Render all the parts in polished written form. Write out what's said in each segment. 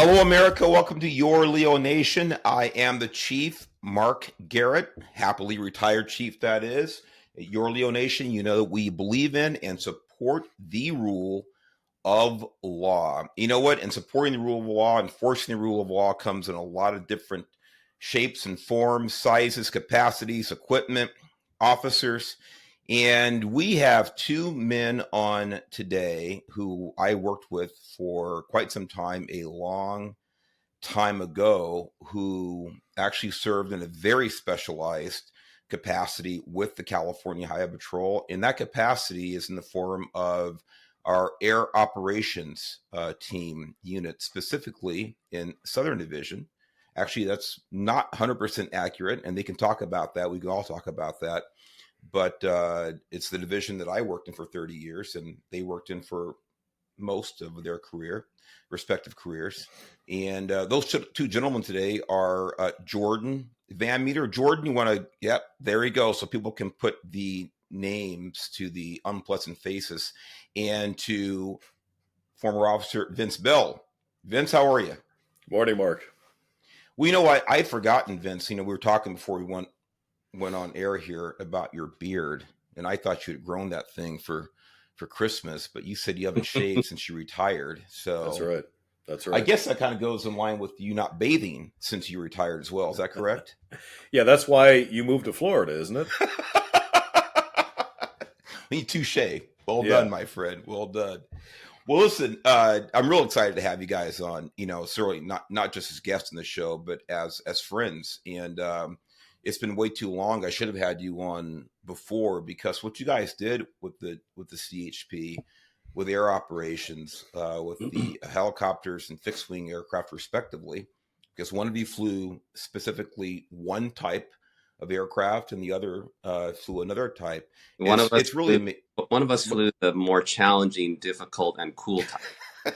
Hello, America. Welcome to Your Leo Nation. I am the Chief, Mark Garrett, happily retired Chief, that is. At Your Leo Nation, you know that we believe in and support the rule of law. You know what? And supporting the rule of law, enforcing the rule of law comes in a lot of different shapes and forms, sizes, capacities, equipment, officers. And we have two men on today who I worked with for quite some time, a long time ago, who actually served in a very specialized capacity with the California Highway Patrol. And that capacity is in the form of our air operations team unit, specifically in Southern Division. Actually, that's not 100% accurate, and they can talk about that. We can all talk about that. But it's the division that I worked in for 30 years, and they worked in for most of their respective careers. And those two gentlemen today are Jordan Van Meter. Jordan, you want to, yep, there you go. So people can put the names to the unpleasant faces, and to former officer Vince Bell. Vince, how are you? Morning, Mark. Well, you know what? I'd forgotten, Vince. You know, we were talking before we went on air here about your beard, and I thought you had grown that thing for Christmas, but you said you haven't shaved since you retired. So that's right. I guess that kind of goes in line with you not bathing since you retired as well. Is that correct? Yeah, that's why you moved to Florida, isn't it? Touche. Well done, my friend. Well done. Well, listen, I'm real excited to have you guys on. You know, certainly not just as guests in the show, but as friends. And it's been way too long. I should have had you on before, because what you guys did with the CHP, with air operations, with the helicopters and fixed wing aircraft respectively, because one of you flew specifically one type of aircraft and the other flew another type. One of us flew the more challenging, difficult, and cool type.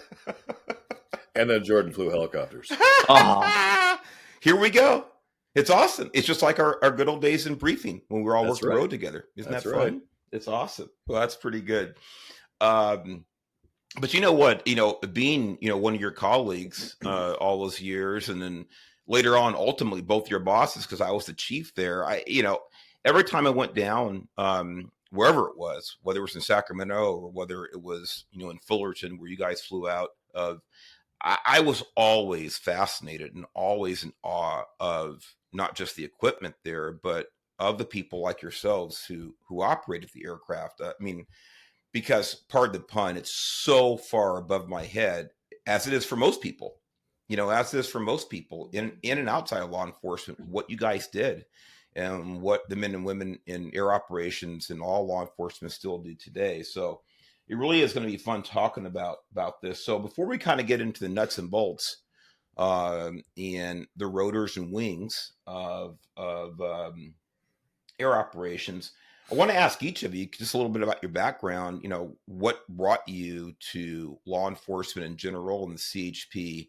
And then Jordan flew helicopters. Oh. Here we go. It's awesome. It's just like our good old days in briefing when we were all working the road together. Isn't that fun? Right. It's awesome. Well, that's pretty good. But you know what? You know, being, one of your colleagues all those years, and then later on, ultimately, both your bosses, because I was the chief there. Every time I went down, wherever it was, whether it was in Sacramento or whether it was, in Fullerton, where you guys flew out of, I was always fascinated and always in awe of not just the equipment there, but of the people like yourselves who operated the aircraft. I mean, because, pardon the pun, it's so far above my head, as it is for most people, in and outside of law enforcement, what you guys did and what the men and women in air operations and all law enforcement still do today. So it really is going to be fun talking about this. So before we kind of get into the nuts and bolts and the rotors and wings of air operations, I want to ask each of you just a little bit about your background. What brought you to law enforcement in general and the CHP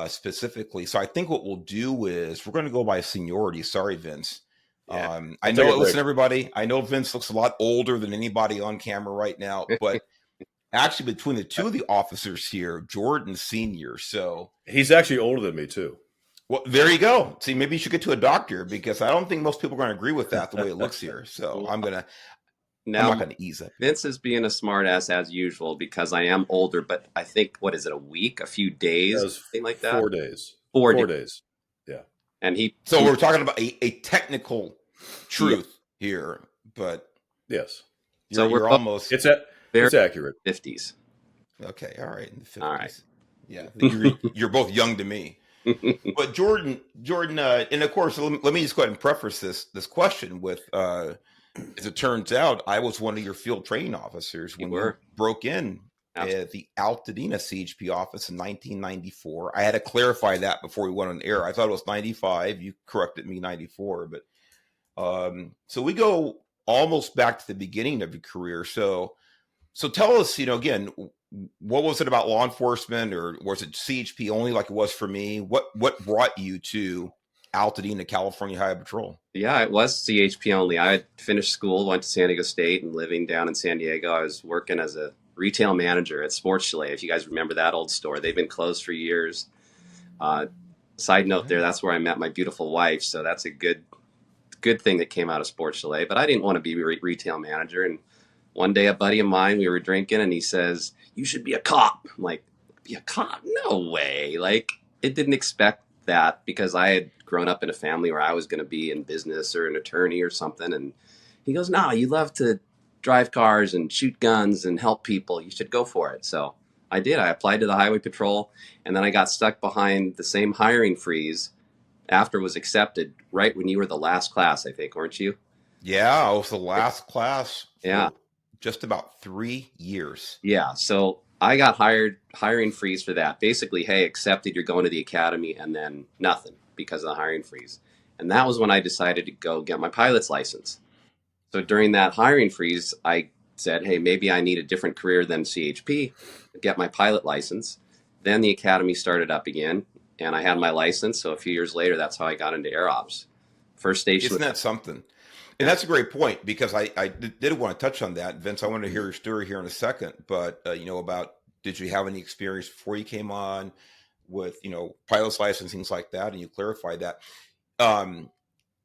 specifically. So I think what we'll do is we're going to go by seniority. Sorry, Vince. Yeah, I know. Listen, everybody. I know Vince looks a lot older than anybody on camera right now, but actually, between the two of the officers here, Jordan's senior, so he's actually older than me too. Well, there you go. See, maybe you should get to a doctor, because I don't think most people are going to agree with that the way it looks here. So I'm not going to ease up. Vince is being a smart ass as usual, because I am older, but I think, what is it, a week, a few days, something like that? 4 days. 4 days. Yeah. And so we're talking about a technical truth here, but yes. So we're almost, it's accurate. 50s. Okay. All right. In the 50s. All right. Yeah. You're both young to me. But Jordan, and of course, let me just go ahead and preface this question with, as it turns out, I was one of your field training officers when we broke in at the Altadena CHP office in 1994. I had to clarify that before we went on air. I thought it was 95. You corrected me, 94. But so we go almost back to the beginning of your career. So tell us, again, what was it about law enforcement, or was it CHP only like it was for me? What brought you to Altadena, California Highway Patrol? Yeah, it was CHP only. I had finished school, went to San Diego State, and living down in San Diego, I was working as a retail manager at Sports Chalet. If you guys remember that old store, they've been closed for years. Side note there, that's where I met my beautiful wife. So that's a good thing that came out of Sports Chalet. But I didn't want to be retail manager. And one day a buddy of mine, we were drinking, and he says, "You should be a cop." I'm like, "Be a cop? No way." Like, it didn't expect that, because I had grown up in a family where I was going to be in business or an attorney or something. And he goes, "No, you love to drive cars and shoot guns and help people. You should go for it." So I did. I applied to the Highway Patrol, and then I got stuck behind the same hiring freeze after it was accepted, right when you were the last class, I think, weren't you? Yeah, I was the last class for Yeah. just about 3 years. Yeah. So I got hiring freeze for that. Basically, hey, accepted, you're going to the academy, and then nothing because of the hiring freeze. And that was when I decided to go get my pilot's license. So during that hiring freeze, I said, hey, maybe I need a different career than CHP, get my pilot license. Then the academy started up again, and I had my license. So a few years later, that's how I got into air ops. First station. Isn't that something? And that's a great point, because I did want to touch on that. Vince, I want to hear your story here in a second, but about, did you have any experience before you came on with, pilot's license, things like that, and you clarified that.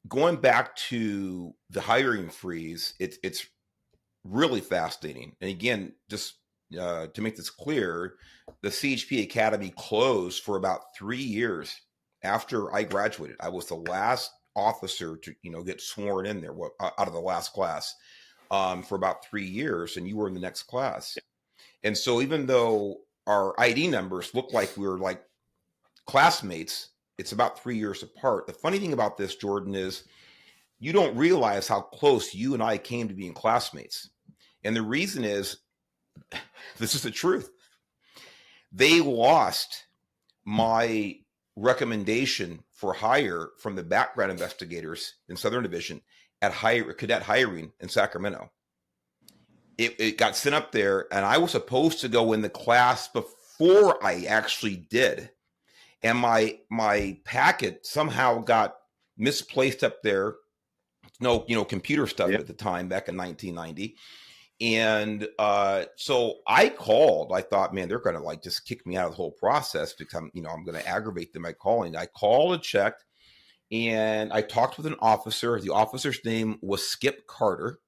Going back to the hiring freeze, it's really fascinating. And again, just to make this clear, the CHP Academy closed for about 3 years after I graduated. I was the last officer to get sworn in there out of the last class for about 3 years, and you were in the next class. And so even though our ID numbers look like we were like classmates, it's about 3 years apart. The funny thing about this, Jordan, is you don't realize how close you and I came to being classmates. And the reason is, this is the truth. They lost my recommendation for hire from the background investigators in Southern Division at cadet hiring in Sacramento. It got sent up there, and I was supposed to go in the class before I actually did. And my packet somehow got misplaced up there. No, computer stuff at the time, back in 1990. And so I called. I thought, man, they're going to just kick me out of the whole process, because I'm going to aggravate them by calling. I called and checked, and I talked with an officer. The officer's name was Skip Carter.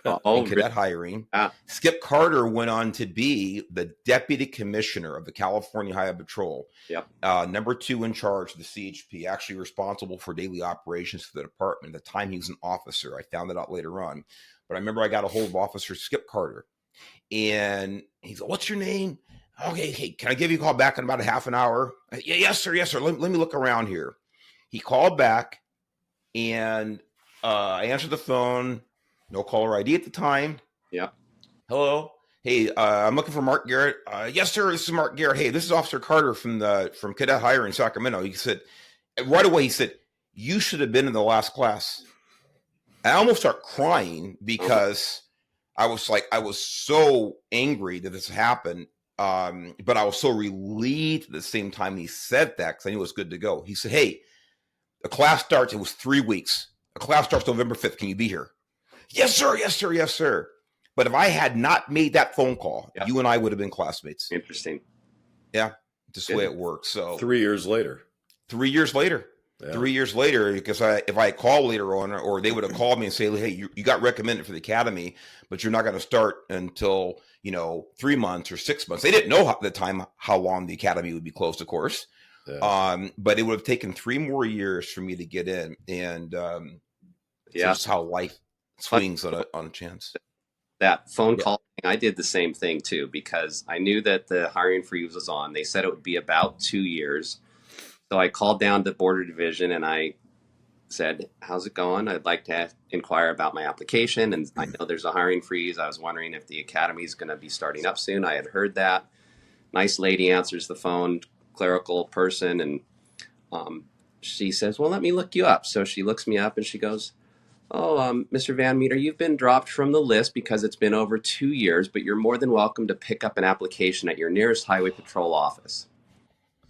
In cadet hiring. Skip Carter went on to be the deputy commissioner of the California Highway Patrol. Yep. Number 2 in charge of the CHP, actually responsible for daily operations for the department. At the time, he was an officer. I found that out later on. But I remember I got a hold of Officer Skip Carter, and he's like, "What's your name?" "Okay, hey, can I give you a call back in about a half an hour?" "Yeah, yes, sir. Yes, sir. Let me look around here." He called back, and I answered the phone. No caller ID at the time. Yeah. "Hello. Hey, I'm looking for Mark Garrett." "Yes, sir. This is Mark Garrett. Hey, this is Officer Carter from cadet hiring in Sacramento." He said, right away, he said, "You should have been in the last class." I almost start crying, because I was so angry that this happened. But I was so relieved at the same time he said that, because I knew it was good to go. He said, "Hey, the class starts." It was 3 weeks. "The class starts November 5th. Can you be here?" "Yes, sir. Yes, sir. Yes, sir." But if I had not made that phone call, you and I would have been classmates. Interesting. Yeah, just the way it works. So 3 years later. 3 years later. Yeah. 3 years later, because if I called later on, or they would have called me and say, "Hey, you got recommended for the academy, but you're not going to start until 3 months or 6 months." They didn't know at the time how long the academy would be closed, of course. Yeah. But it would have taken 3 more years for me to get in, and so that's how life swings on a chance. That phone call, I did the same thing too, because I knew that the hiring freeze was on. They said it would be about 2 years. So I called down to Border Division, and I said, "How's it going? I'd like to inquire about my application. And I know there's a hiring freeze. I was wondering if the academy is going to be starting up soon." I had heard that. Nice lady answers the phone, clerical person, and she says, "Well, let me look you up." So she looks me up, and she goes, "Oh, Mr. Van Meter, you've been dropped from the list because it's been over 2 years, but you're more than welcome to pick up an application at your nearest Highway Patrol office."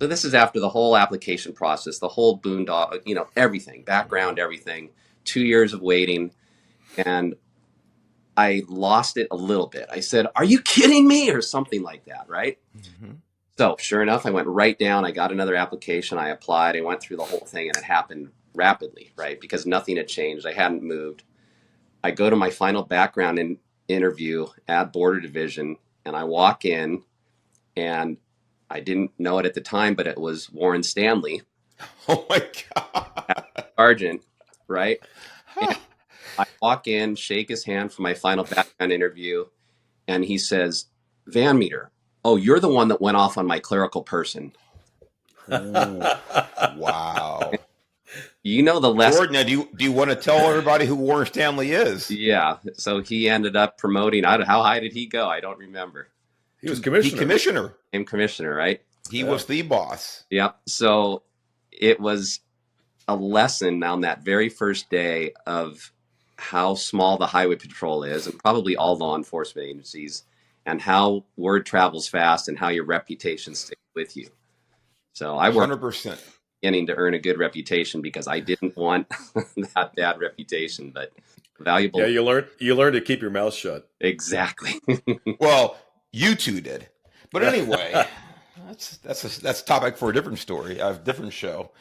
So this is after the whole application process, the whole boondoggle, everything, background, everything, 2 years of waiting. And I lost it a little bit. I said, "Are you kidding me?" or something like that, right? Mm-hmm. So sure enough, I went right down. I got another application. I applied. I went through the whole thing, and it happened rapidly, right? Because nothing had changed. I hadn't moved. I go to my final background interview at Border Division, and I walk in, and I didn't know it at the time, but it was Warren Stanley, Oh my God. sergeant, right? And I walk in, shake his hand for my final background interview, and he says, "Van Meter, oh, you're the one that went off on my clerical person." Ooh, wow. You know the lesson. Jordan, now do you want to tell everybody who Warren Stanley is? Yeah. So he ended up promoting. How high did he go? I don't remember. He was commissioner. Commissioner. Became commissioner, right? He was the boss. Yeah. So it was a lesson on that very first day of how small the highway patrol is, and probably all law enforcement agencies, and how word travels fast and how your reputation sticks with you. So I worked 100%. beginning to earn a good reputation because I didn't want that bad reputation, but valuable. Yeah, you learn to keep your mouth shut. Exactly. Well, you two did. But anyway, that's a topic for a different story, a different show.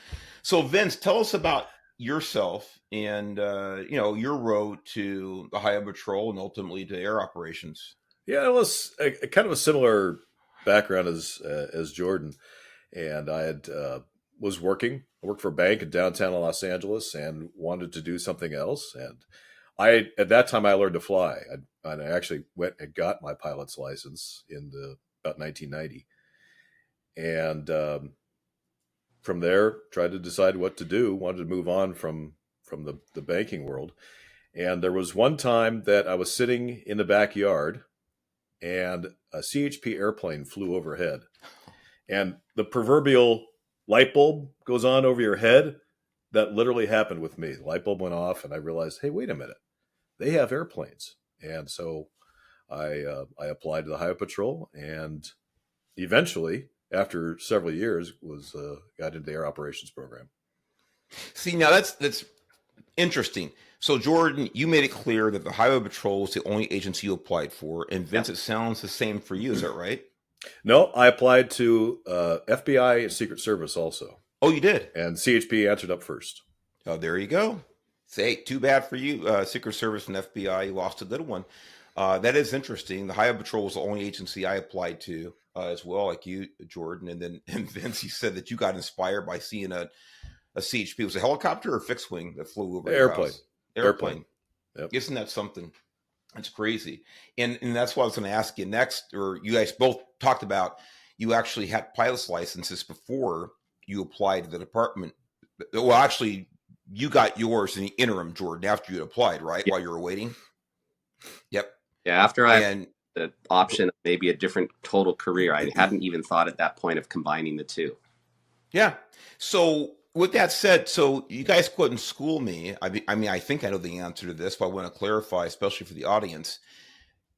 So Vince, tell us about yourself and your road to the Highway Patrol and ultimately to air operations. Yeah, it was a kind of a similar background as Jordan, and I had was working. I worked for a bank in downtown Los Angeles and wanted to do something else. And at that time I learned to fly. I actually went and got my pilot's license in about 1990, and from there tried to decide what to do. Wanted to move on from the banking world. And there was one time that I was sitting in the backyard and a CHP airplane flew overhead. And the proverbial light bulb goes on over your head. That literally happened with me. The light bulb went off and I realized, hey, wait a minute. They have airplanes. And so I applied to the Highway Patrol, and eventually, after several years, got into the air operations program. See, now that's interesting. So, Jordan, you made it clear that the Highway Patrol was the only agency you applied for, and Vince, it sounds the same for you. Is that right? No, I applied to FBI and Secret Service also. Oh, you did? And CHP answered up first. Oh, there you go. Say, too bad for you, Secret Service and FBI. You lost a good one. That is interesting. The Highway Patrol was the only agency I applied to as well, like you, Jordan. And Vince, you said that you got inspired by seeing a CHP. It was a helicopter or a fixed wing that flew over your house? Airplane. Yep. Isn't that something? That's crazy. And that's what I was going to ask you next, or you guys both talked about, you actually had pilot's licenses before you applied to the department. Well, actually, you got yours in the interim, Jordan, after you applied, right? Yep. While you were waiting. Yep. Yeah, after I had the option of maybe a different total career, I hadn't even thought at that point of combining the two. Yeah. So with that said, so you guys couldn't school me. I mean, I think I know the answer to this, but I want to clarify, especially for the audience.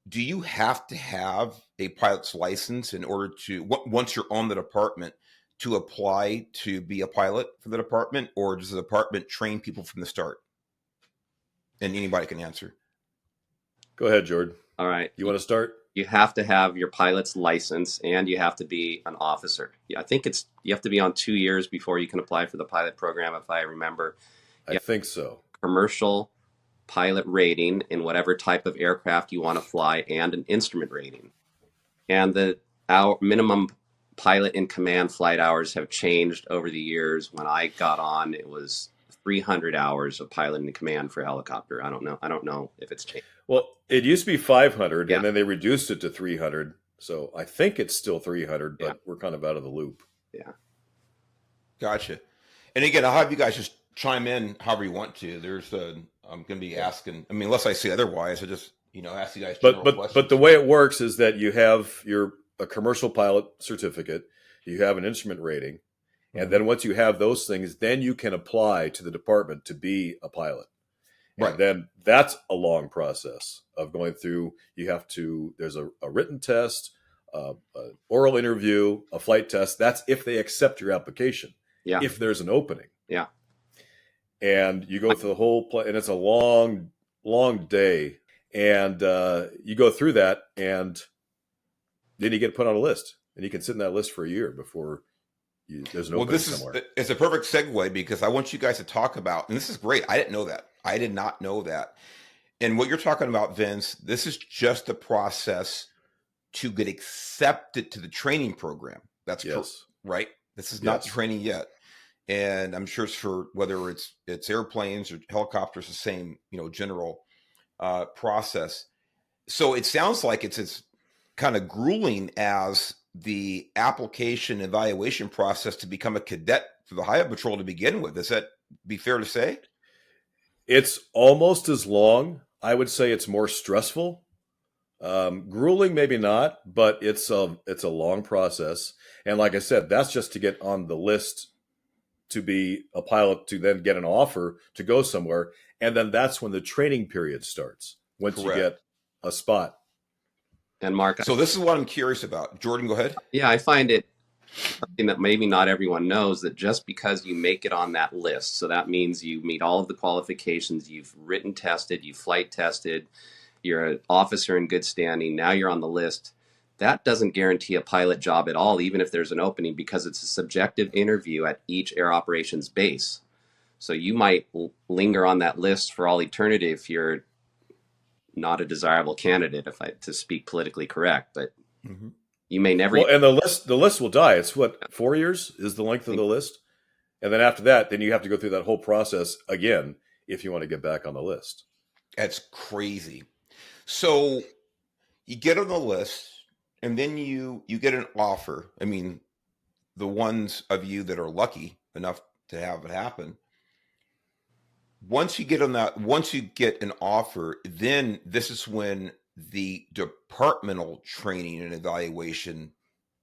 Do you have to have a pilot's license in order to, once you're on the department, to apply to be a pilot for the department, or does the department train people from the start? And anybody can answer. Go ahead, Jordan. All right. You want to start? You have to have your pilot's license, and you have to be an officer. Yeah, I think you have to be on 2 years before you can apply for the pilot program, if I remember. I think so. Commercial pilot rating in whatever type of aircraft you want to fly, and an instrument rating. And our minimum pilot in command flight hours have changed over the years. When I got on, it was 300 hours of pilot in command for a helicopter. I don't know if it's changed. Well, it used to be 500, and then they reduced it to 300. So I think it's still 300, but we're kind of out of the loop. Yeah. Gotcha. And again, I'll have you guys just chime in however you want to. I'm going to be asking, I mean, unless I say otherwise, I just, ask you guys general questions. But the way it works is that you have a commercial pilot certificate, you have an instrument rating, and then once you have those things, then you can apply to the department to be a pilot. And right. Then that's a long process of going through. There's a written test, an oral interview, a flight test. That's if they accept your application. Yeah. If there's an opening. Yeah. And you go through the whole and it's a long, long day. And you go through that, and then you get put on a list. and you can sit in that list for a year before there's an Well, opening this is somewhere. it's a perfect segue because I want you guys to talk about, and this is great. I didn't know that. I did not know that. And what you're talking about, Vince, this is just the process to get accepted to the training program. That's Yes. right. This is not Yes. training yet. And I'm sure it's for whether it's airplanes or helicopters, the same, general process. So it sounds like it's as kind of grueling as the application evaluation process to become a cadet for the Highway Patrol to begin with. Does that be fair to say? It's almost as long. I would say it's more stressful. Grueling, maybe not, but it's a long process. And like I said, that's just to get on the list to be a pilot, to then get an offer to go somewhere. And then that's when the training period starts, once Correct. you get a spot. And Mark, So this is what I'm curious about. Jordan, go ahead. yeah, I find it something that maybe not everyone knows, that just because you make it on that list, so that means you meet all of the qualifications, you've written tested, you've flight tested, you're an officer in good standing, now you're on the list. That doesn't guarantee a pilot job at all, even if there's an opening, because it's a subjective interview at each air operations base. So you might linger on that list for all eternity if you're not a desirable candidate, to speak politically correct, but you may never. Well, and the list will die. It's what, 4 years is the length of the list, and then after that, then you have to go through that whole process again if you want to get back on the list. That's crazy. So you get on the list, and then you get an offer. I mean, the ones of you that are lucky enough to have it happen. Once you get an offer, then this is when the departmental training and evaluation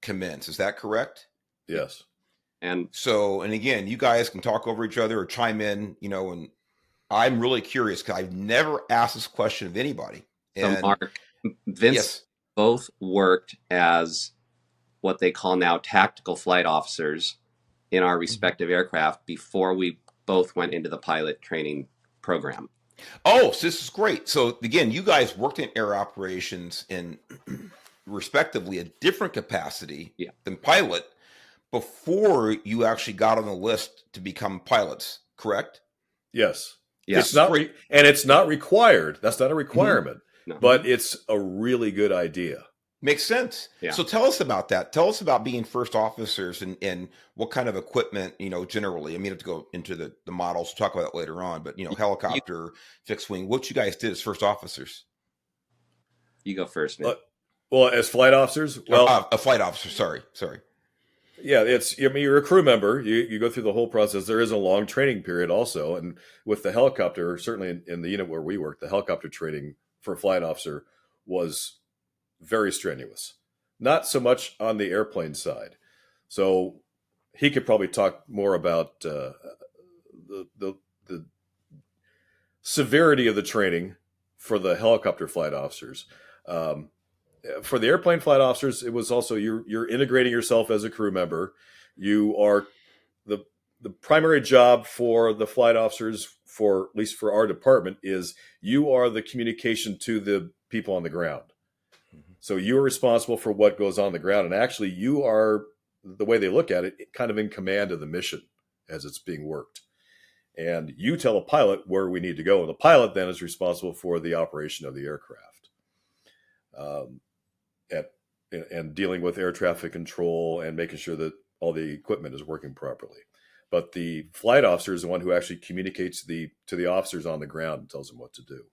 commence. Is that correct? Yes. And again, you guys can talk over each other or chime in, and I'm really curious because I've never asked this question of anybody. so Mark, Vince, Yes. both worked as what they call now tactical flight officers in our respective aircraft before we both went into the pilot training program. Oh, so this is great. So again, you guys worked in air operations in respectively a different capacity than pilot before you actually got on the list to become pilots, correct? Yes. Yes. It's not and it's not required. That's not a requirement, No. but it's a really good idea. Makes sense. Yeah. So tell us about that. Tell us about being first officers and what kind of equipment, generally. I mean, I have to go into the models, we'll talk about that later on, but, helicopter, fixed wing, what you guys did as first officers. You go first, man. Well, as flight officers, a flight officer, sorry. Yeah, you're a crew member. You go through the whole process. There is a long training period also. And with the helicopter, certainly in the unit where we work, the helicopter training for a flight officer was very strenuous. Not so much on the airplane side. So he could probably talk more about the severity of the training for the helicopter flight officers. For the airplane flight officers, it was also you're integrating yourself as a crew member. You are the primary job for the flight officers, for at least for our department, is you are the communication to the people on the ground. So you are responsible for what goes on the ground, and actually you are, the way they look at it, kind of in command of the mission as it's being worked. And you tell a pilot where we need to go, and the pilot then is responsible for the operation of the aircraft. And dealing with air traffic control and making sure that all the equipment is working properly. But the flight officer is the one who actually communicates to the officers on the ground and tells them what to do,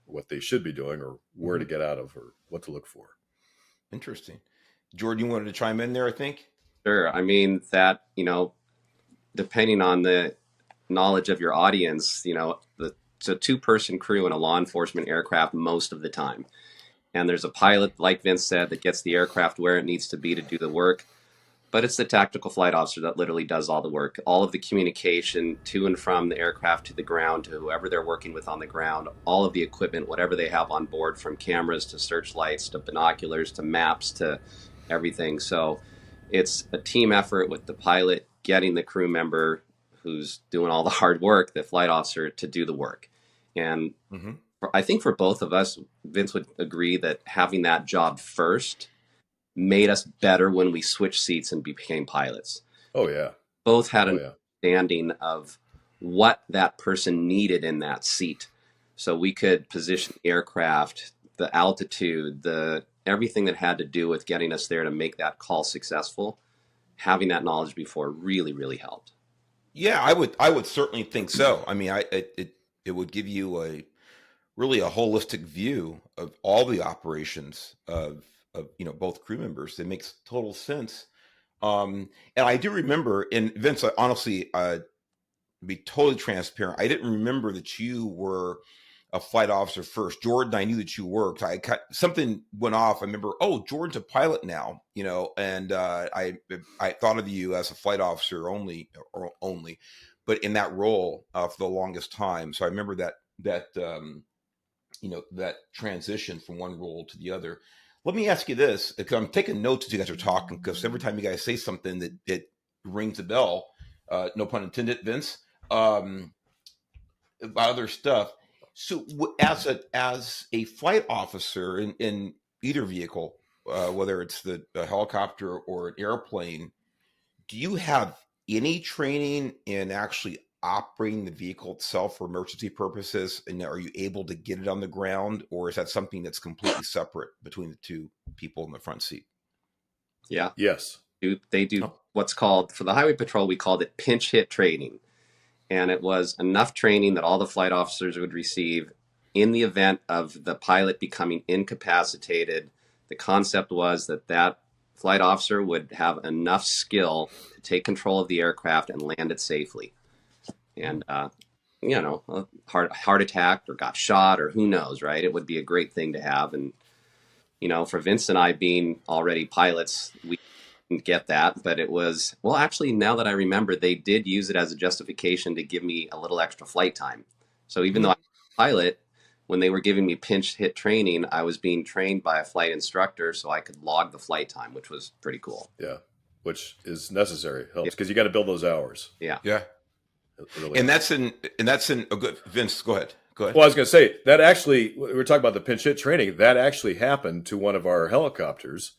what they should be doing, or where to get out of, or what to look for. Interesting. Jordan, you wanted to chime in there, I think? Sure. I mean, that, depending on the knowledge of your audience, it's a two-person crew in a law enforcement aircraft most of the time. And there's a pilot, like Vince said, that gets the aircraft where it needs to be to do the work. But it's the tactical flight officer that literally does all the work. All of the communication to and from the aircraft to the ground, to whoever they're working with on the ground, all of the equipment, whatever they have on board, from cameras to searchlights to binoculars to maps to everything. So it's a team effort with the pilot getting the crew member who's doing all the hard work, the flight officer, to do the work. And I think for both of us, Vince would agree that having that job first made us better when we switched seats and became pilots. Oh yeah. Both had Oh an yeah. understanding of what that person needed in that seat. So we could position the aircraft, the altitude, everything that had to do with getting us there to make that call successful. Having that knowledge before really, really helped. Yeah, I would certainly think so. I mean, it would give you a really a holistic view of all the operations of both crew members. It makes total sense. And I do remember, and Vince, I honestly, to be totally transparent, I didn't remember that you were a flight officer first. Jordan, I knew that you worked. Something went off. I remember, oh, Jordan's a pilot now, and I thought of you as a flight officer only, but in that role for the longest time. So I remember that that transition from one role to the other. Let me ask you this, because I'm taking notes as you guys are talking, because every time you guys say something that it rings a bell, no pun intended, Vince, about other stuff. So as a flight officer in either vehicle, whether it's the helicopter or an airplane, do you have any training in actually operating the vehicle itself for emergency purposes? And are you able to get it on the ground, or is that something that's completely separate between the two people in the front seat? Yeah. Yes. They do what's called, for the Highway Patrol, we called it pinch hit training. And it was enough training that all the flight officers would receive in the event of the pilot becoming incapacitated. The concept was that flight officer would have enough skill to take control of the aircraft and land it safely. And, a heart attack or got shot or who knows, right? It would be a great thing to have. And, for Vince and I being already pilots, we didn't get that, but it was, well, actually, now that I remember, they did use it as a justification to give me a little extra flight time. So even though I was a pilot, when they were giving me pinch hit training, I was being trained by a flight instructor so I could log the flight time, which was pretty cool. Yeah. Which is necessary. Helps because you got to build those hours. Yeah. Yeah. Really And that's in a good, Vince, go ahead. Well, I was going to say that actually, we were talking about the pinch hit training. That actually happened to one of our helicopters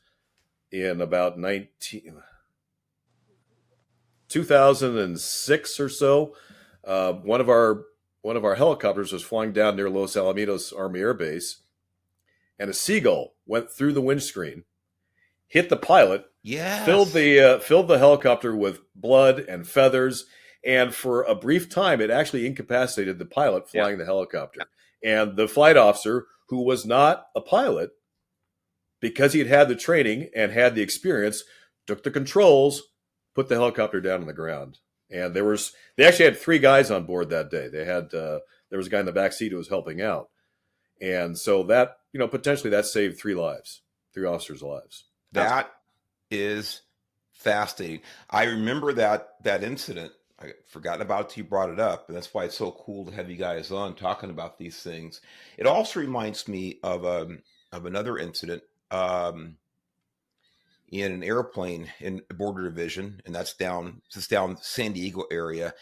in about 2006 or so. One of our helicopters was flying down near Los Alamitos Army Air Base, and a seagull went through the windscreen, hit the pilot, filled the helicopter with blood and feathers, and for a brief time, it actually incapacitated the pilot flying the helicopter. Yeah. And the flight officer, who was not a pilot, because he had the training and had the experience, took the controls, put the helicopter down on the ground. And they actually had 3 guys on board that day. They had there was a guy in the back seat who was helping out. And so that, potentially that saved 3 officers' lives. That is fascinating. I remember that incident. I forgotten about it till you brought it up, and that's why it's so cool to have you guys on talking about these things. It also reminds me of another incident in an airplane in Border Division, and that's down San Diego area.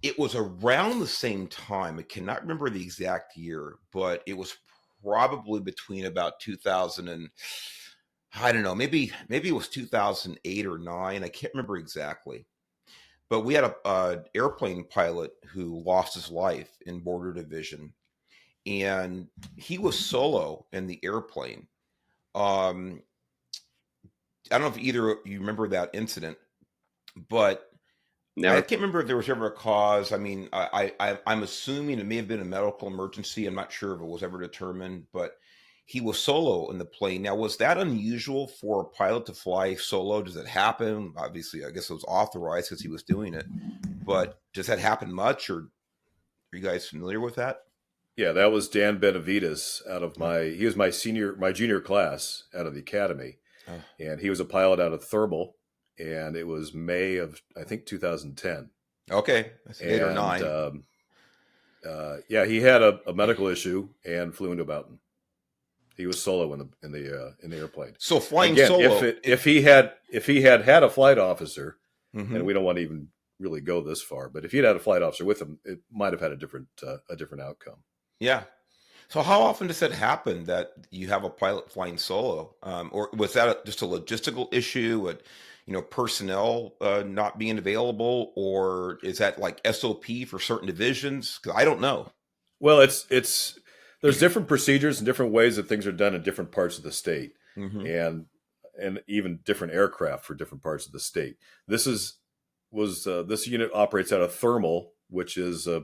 It was around the same time. I cannot remember the exact year, but it was probably between about 2000 and I don't know, maybe it was 2008 or 9. I can't remember exactly. But we had a airplane pilot who lost his life in Border Division, and he was solo in the airplane. I don't know if either of you remember that incident, but Never. I can't remember if there was ever a cause. I mean, I'm assuming it may have been a medical emergency. I'm not sure if it was ever determined, but he was solo in the plane. Now, was that unusual for a pilot to fly solo? Does it happen? Obviously, I guess it was authorized because he was doing it. But does that happen much, or are you guys familiar with that? Yeah, that was Dan Benavides he was my junior class out of the academy. And he was a pilot out of Thermal, and it was May of, I think, 2010. Okay, that's 8 or 9. He had a medical issue and flew into Boughton. He was solo in the airplane. So flying again, solo. If he had a flight officer, mm-hmm. and we don't want to even really go this far, but if he had a flight officer with him, it might have had a different outcome. Yeah. So how often does it happen that you have a pilot flying solo, or was that just a logistical issue with, personnel not being available, or is that like SOP for certain divisions? Because I don't know. Well, it's there's different procedures and different ways that things are done in different parts of the state, Hmm. and even different aircraft for different parts of the state. This is was this unit operates out of Thermal, which is a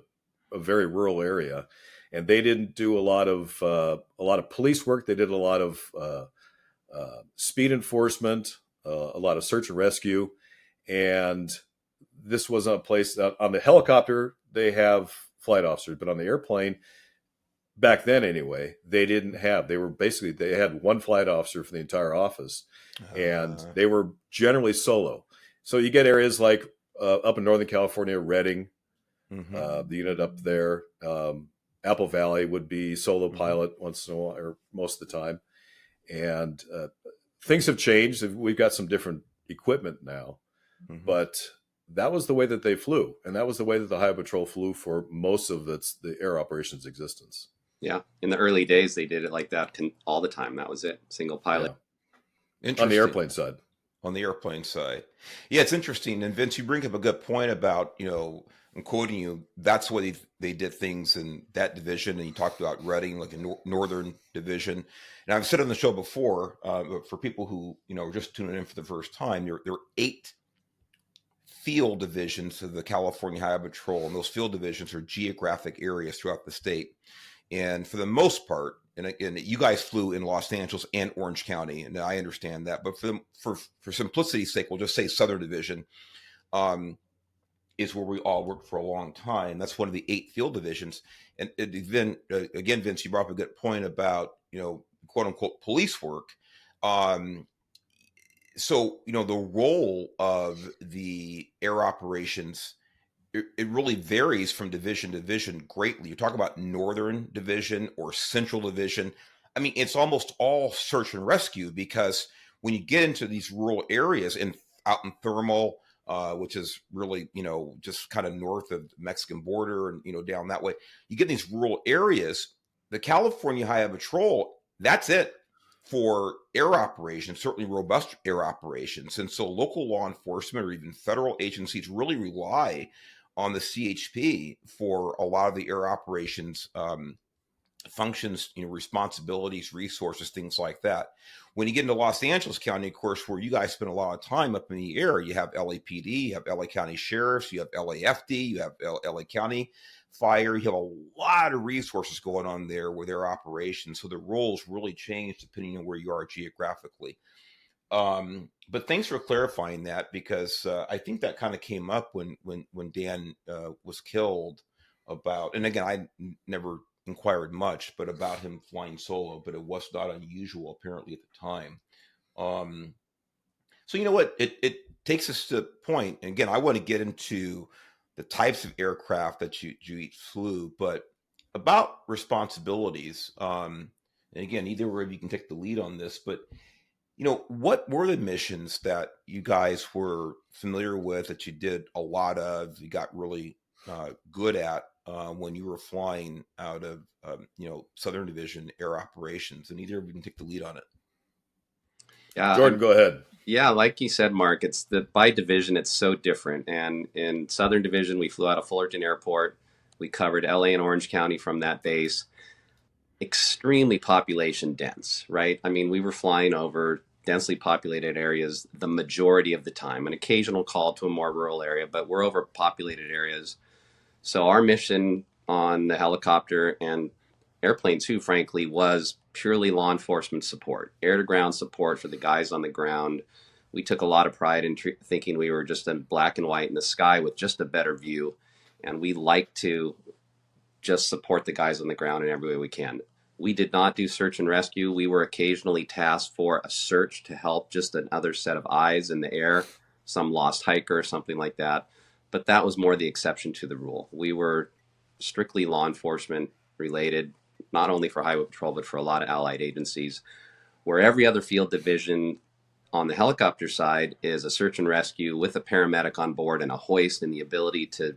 very rural area, and they didn't do a lot of police work. They did a lot of speed enforcement, a lot of search and rescue, and this was a place that on the helicopter they have flight officers, but on the airplane back then anyway, they didn't have. They had one flight officer for the entire office, and Uh, they were generally solo. So you get areas like up in Northern California, Redding, hmm the unit up there. Apple Valley would be solo hmm pilot once in a while, or most of the time. And things have changed. We've got some different equipment now, hmm but that was the way that they flew, and that was the way that the Highway Patrol flew for most of the air operations existence. Yeah, in the early days they did it like that all the time. That was it, single pilot. Yeah, on the Interesting. airplane side. On the airplane side. Yeah, it's interesting. And Vince, you bring up a good point about, I'm quoting you, that's the way they did things in that division. And you talked about Reading, like a northern division. And I've said on the show before, for people who, are just tuning in for the first time, there are 8 field divisions of the California Highway Patrol. And those field divisions are geographic areas throughout the state. And for the most part, and again, you guys flew in Los Angeles and Orange County, and I understand that. But for simplicity's sake, we'll just say Southern Division um, is where we all worked for a long time. That's one of the 8 field divisions. And then again, Vince, you brought up a good point about quote unquote police work. Um, so the role of the air operations, it really varies from division to division greatly. You talk about Northern Division or Central Division. I mean, it's almost all search and rescue, because when you get into these rural areas and out in Thermal, which is really, just kind of north of the Mexican border and, down that way, you get these rural areas, the California Highway Patrol, that's it for air operations, certainly robust air operations. And so local law enforcement or even federal agencies really rely on the CHP for a lot of the air operations functions, responsibilities, resources, things like that. When you get into Los Angeles County, of course, where you guys spend a lot of time up in the air, you have LAPD, you have LA County Sheriffs, you have LAFD, you have LA County Fire. You have a lot of resources going on there with their operations. So the roles really change depending on where you are geographically. But thanks for clarifying that, because I think that kind of came up when Dan was killed about, and again, never inquired much, but about him flying solo, but it was not unusual apparently at the time. Um, so you know what, it takes us to the point, and again, I want to get into the types of aircraft that you each flew, but about responsibilities. And again, either of you can take the lead on this, but what were the missions that you guys were familiar with, that you did a lot of, you got really good at when you were flying out of, Southern Division Air Operations? And either of you can take the lead on it. Yeah, Jordan, go ahead. yeah, like you said, Mark, it's by division, it's so different. And in Southern Division, we flew out of Fullerton Airport. We covered LA and Orange County from that base. Extremely population dense, right? I mean, we were flying over densely populated areas the majority of the time, an occasional call to a more rural area, but we're over populated areas. So our mission on the helicopter and airplane too, frankly, was purely law enforcement support, air to ground support for the guys on the ground. We took a lot of pride in thinking we were just in black and white in the sky with just a better view. And we like to just support the guys on the ground in every way we can. We did not do search and rescue. We were occasionally tasked for a search to help just another set of eyes in the air, some lost hiker or something like that. But that was more the exception to the rule. We were strictly law enforcement related, not only for Highway Patrol, but for a lot of allied agencies, where every other field division on the helicopter side is a search and rescue with a paramedic on board and a hoist and the ability to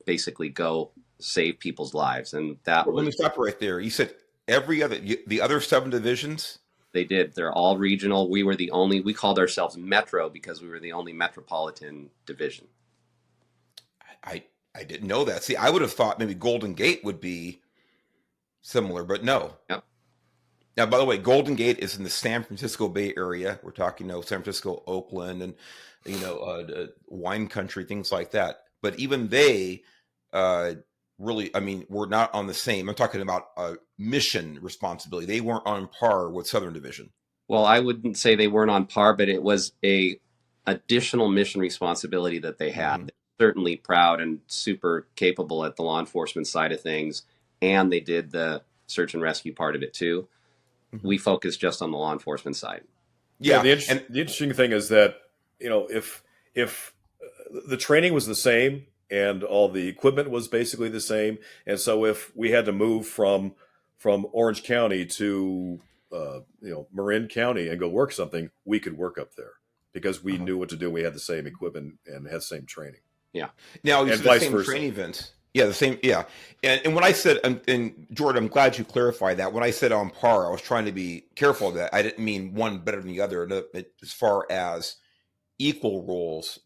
basically go save people's lives. And that Well, let was, me stop right there. You said the other 7 divisions. they did. They're all regional. We were the only, we called ourselves Metro because we were the only metropolitan division. I didn't know that. See, I would have thought maybe Golden Gate would be similar, but no. Yep. Now, by the way, Golden Gate is in the San Francisco Bay Area. We're talking, San Francisco, Oakland, and wine country, things like that. But even they really, were not on the same. I'm talking about mission responsibility. They weren't on par with Southern Division. Well, I wouldn't say they weren't on par, but it was a additional mission responsibility that they had. Mhm. Certainly proud and super capable at the law enforcement side of things, and they did the search and rescue part of it too. Mm-hmm. We focused just on the law enforcement side. Yeah, the interesting thing is that if the training was the same and all the equipment was basically the same, and so if we had to move from Orange County to Marin County and go work something, we could work up there because we knew what to do. We had the same equipment and had the same training. Yeah. Now, you and said vice the same versa. training events. Yeah, the same. Yeah. And when I said, and Jordan, I'm glad you clarified that. When I said on par, I was trying to be careful of that. I didn't mean one better than the other as far as equal roles,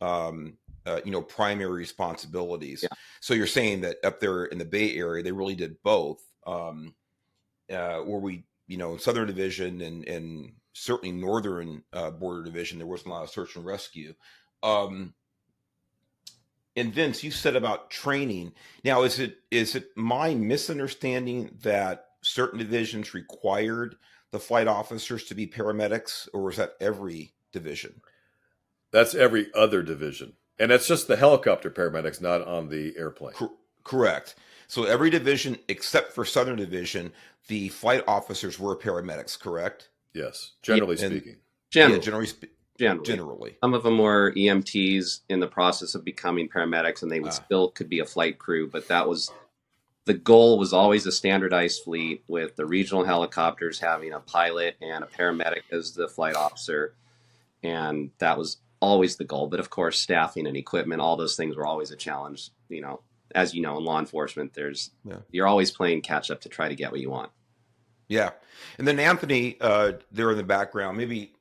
primary responsibilities. Yeah. So you're saying that up there in the Bay Area, they really did both. Where we, in Southern Division and certainly Northern Border Division, there wasn't a lot of search and rescue. And Vince, you said about training. Now, is it my misunderstanding that certain divisions required the flight officers to be paramedics, or was that every division? That's every other division, and that's just the helicopter paramedics, not on the airplane. Correct. So every division except for Southern Division, the flight officers were paramedics. Correct. Yes, generally speaking. Generally. Some of them were EMTs in the process of becoming paramedics, and they would still could be a flight crew. But that was the goal, was always a standardized fleet with the regional helicopters having a pilot and a paramedic as the flight officer. And that was always the goal. But of course, staffing and equipment, all those things were always a challenge. As you know, in law enforcement, you're always playing catch up to try to get what you want. Yeah. And then Anthony, there in the background, maybe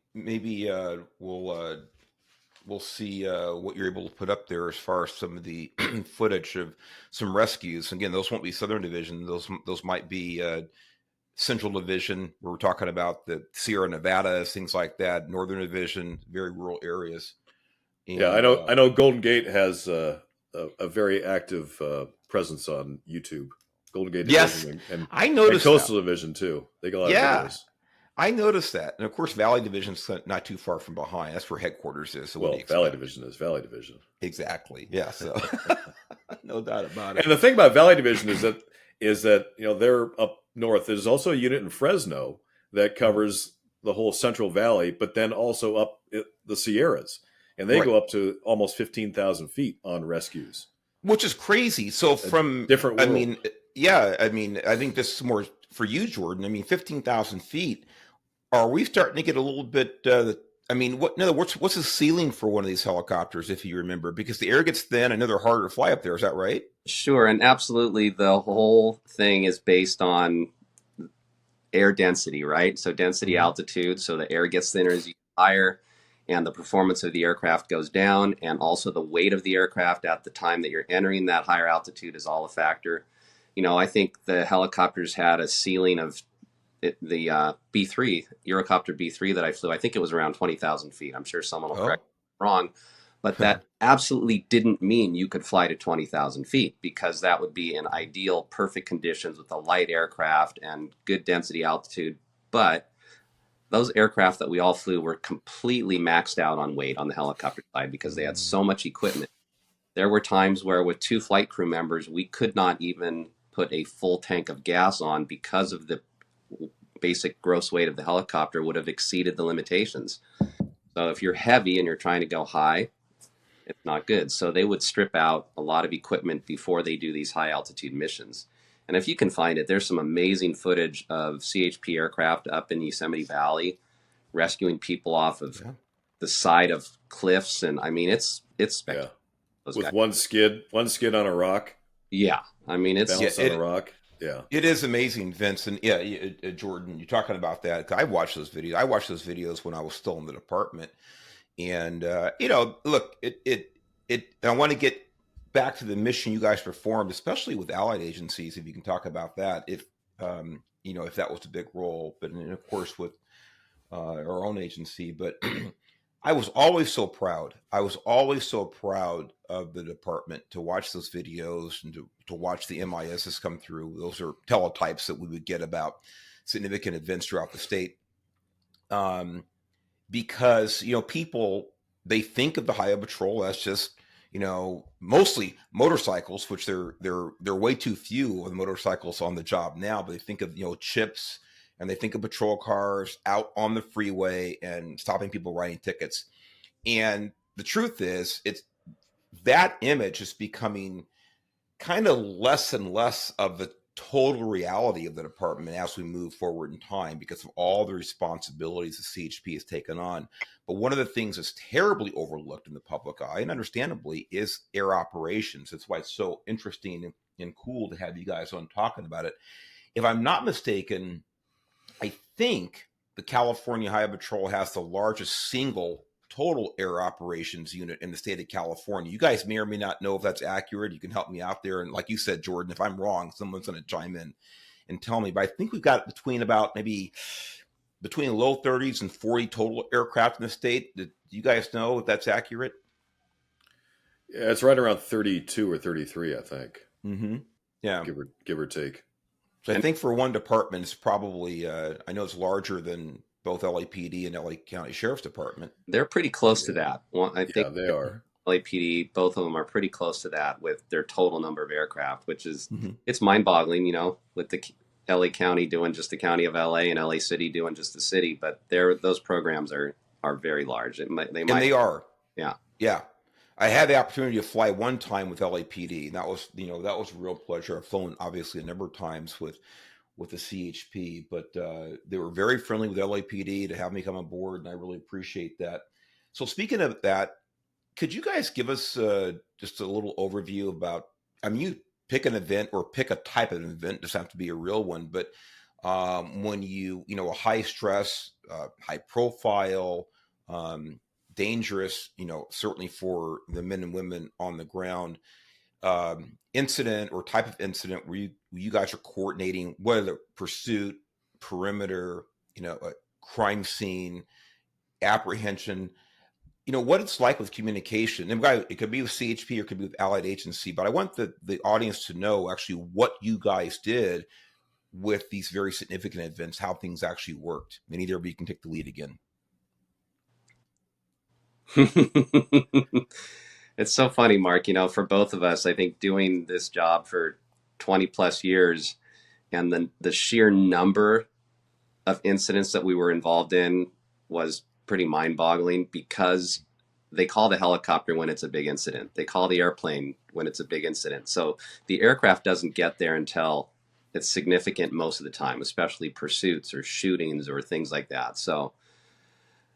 we'll see what you're able to put up there as far as some of the footage of some rescues. Again, those won't be Southern Division. Those might be Central Division. We're talking about the Sierra Nevada, things like that. Northern Division, very rural areas. And, yeah, I know Golden Gate has a very active presence on YouTube. Golden Gate Division, and I noticed and Coastal Division too. They got a lot of videos. I noticed that. And of course, Valley Division's not too far from behind. That's where headquarters is. So Valley Division is Valley Division. Exactly. Yeah. So no doubt about it. And the thing about Valley Division is that they're up north. There's also a unit in Fresno that covers the whole Central Valley, but then also up the Sierras. And they go up to almost 15,000 feet on rescues. Which is crazy. So from different world. I think this is more for you, Jordan. 15,000 feet. Are we starting to get a little bit? What's the ceiling for one of these helicopters, if you remember? Because the air gets thin. I know they're harder to fly up there. Is that right? Sure, and absolutely, the whole thing is based on air density, right? So density, altitude. So the air gets thinner as you get higher, and the performance of the aircraft goes down, and also the weight of the aircraft at the time that you're entering that higher altitude is all a factor. I think the helicopters had a ceiling of the B3, Eurocopter B3 that I flew. I think it was around 20,000 feet. I'm sure someone will correct me if I'm wrong, but that absolutely didn't mean you could fly to 20,000 feet, because that would be in ideal, perfect conditions with a light aircraft and good density altitude. But those aircraft that we all flew were completely maxed out on weight on the helicopter side because they had so much equipment. There were times where with 2 flight crew members, we could not even put a full tank of gas on because of the basic gross weight of the helicopter would have exceeded the limitations. So if you're heavy and you're trying to go high, it's not good. So they would strip out a lot of equipment before they do these high altitude missions. And if you can find it, there's some amazing footage of CHP aircraft up in Yosemite Valley rescuing people off of the side of cliffs. And it's spectacular. With one skid on a rock. Yeah, I mean it's Balance on a rock. Yeah. It is amazing, Vince, and yeah, Jordan, you're talking about that. 'Cause I watched those videos. I watched those videos when I was still in the department, and look, I want to get back to the mission you guys performed, especially with allied agencies. If you can talk about that, if that was a big role, but and of course with our own agency, but. I was always so proud. I was always so proud of the department to watch those videos and to watch the MISs come through. Those are teletypes that we would get about significant events throughout the state. Because, people, they think of the Highway Patrol as just, mostly motorcycles, which they're way too few of the motorcycles on the job now, but they think of, chips, and they think of patrol cars out on the freeway and stopping people writing tickets. And the truth is, it's that image is becoming kind of less and less of the total reality of the department as we move forward in time because of all the responsibilities the CHP has taken on. But one of the things that's terribly overlooked in the public eye, and understandably, is air operations. That's why it's so interesting and cool to have you guys on talking about it. If I'm not mistaken, I think the California Highway Patrol has the largest single total air operations unit in the state of California. You guys may or may not know if that's accurate. You can help me out there. And like you said, Jordan, if I'm wrong, someone's going to chime in and tell me. But I think we've got between low 30s and 40 total aircraft in the state. Do you guys know if that's accurate? Yeah, it's right around 32 or 33, I think. Mm-hmm. Yeah. Give or take. So I think for one department, it's probably, I know it's larger than both LAPD and LA County Sheriff's Department. They're pretty close to that. Well, I think they are. LAPD, both of them are pretty close to that with their total number of aircraft, which is, it's mind-boggling, with the LA County doing just the county of LA and LA City doing just the city. But those programs are very large. They are. Yeah. Yeah. I had the opportunity to fly one time with LAPD, and that was a real pleasure. I've flown obviously a number of times with the CHP, but they were very friendly with LAPD to have me come on board, and I really appreciate that. So speaking of that, could you guys give us just a little overview about, you pick an event or pick a type of event, it doesn't have to be a real one, but when a high stress, high profile, dangerous, certainly for the men and women on the ground, incident or type of incident where you guys are coordinating, whether pursuit, perimeter, a crime scene, apprehension, what it's like with communication. And it could be with CHP or it could be with allied agency, but I want the audience to know actually what you guys did with these very significant events, how things actually worked. And either of you can take the lead again. It's so funny, Mark, for both of us, I think doing this job for 20 plus years and then the sheer number of incidents that we were involved in was pretty mind-boggling because they call the helicopter when it's a big incident. They call the airplane when it's a big incident. So the aircraft doesn't get there until it's significant most of the time, especially pursuits or shootings or things like that. So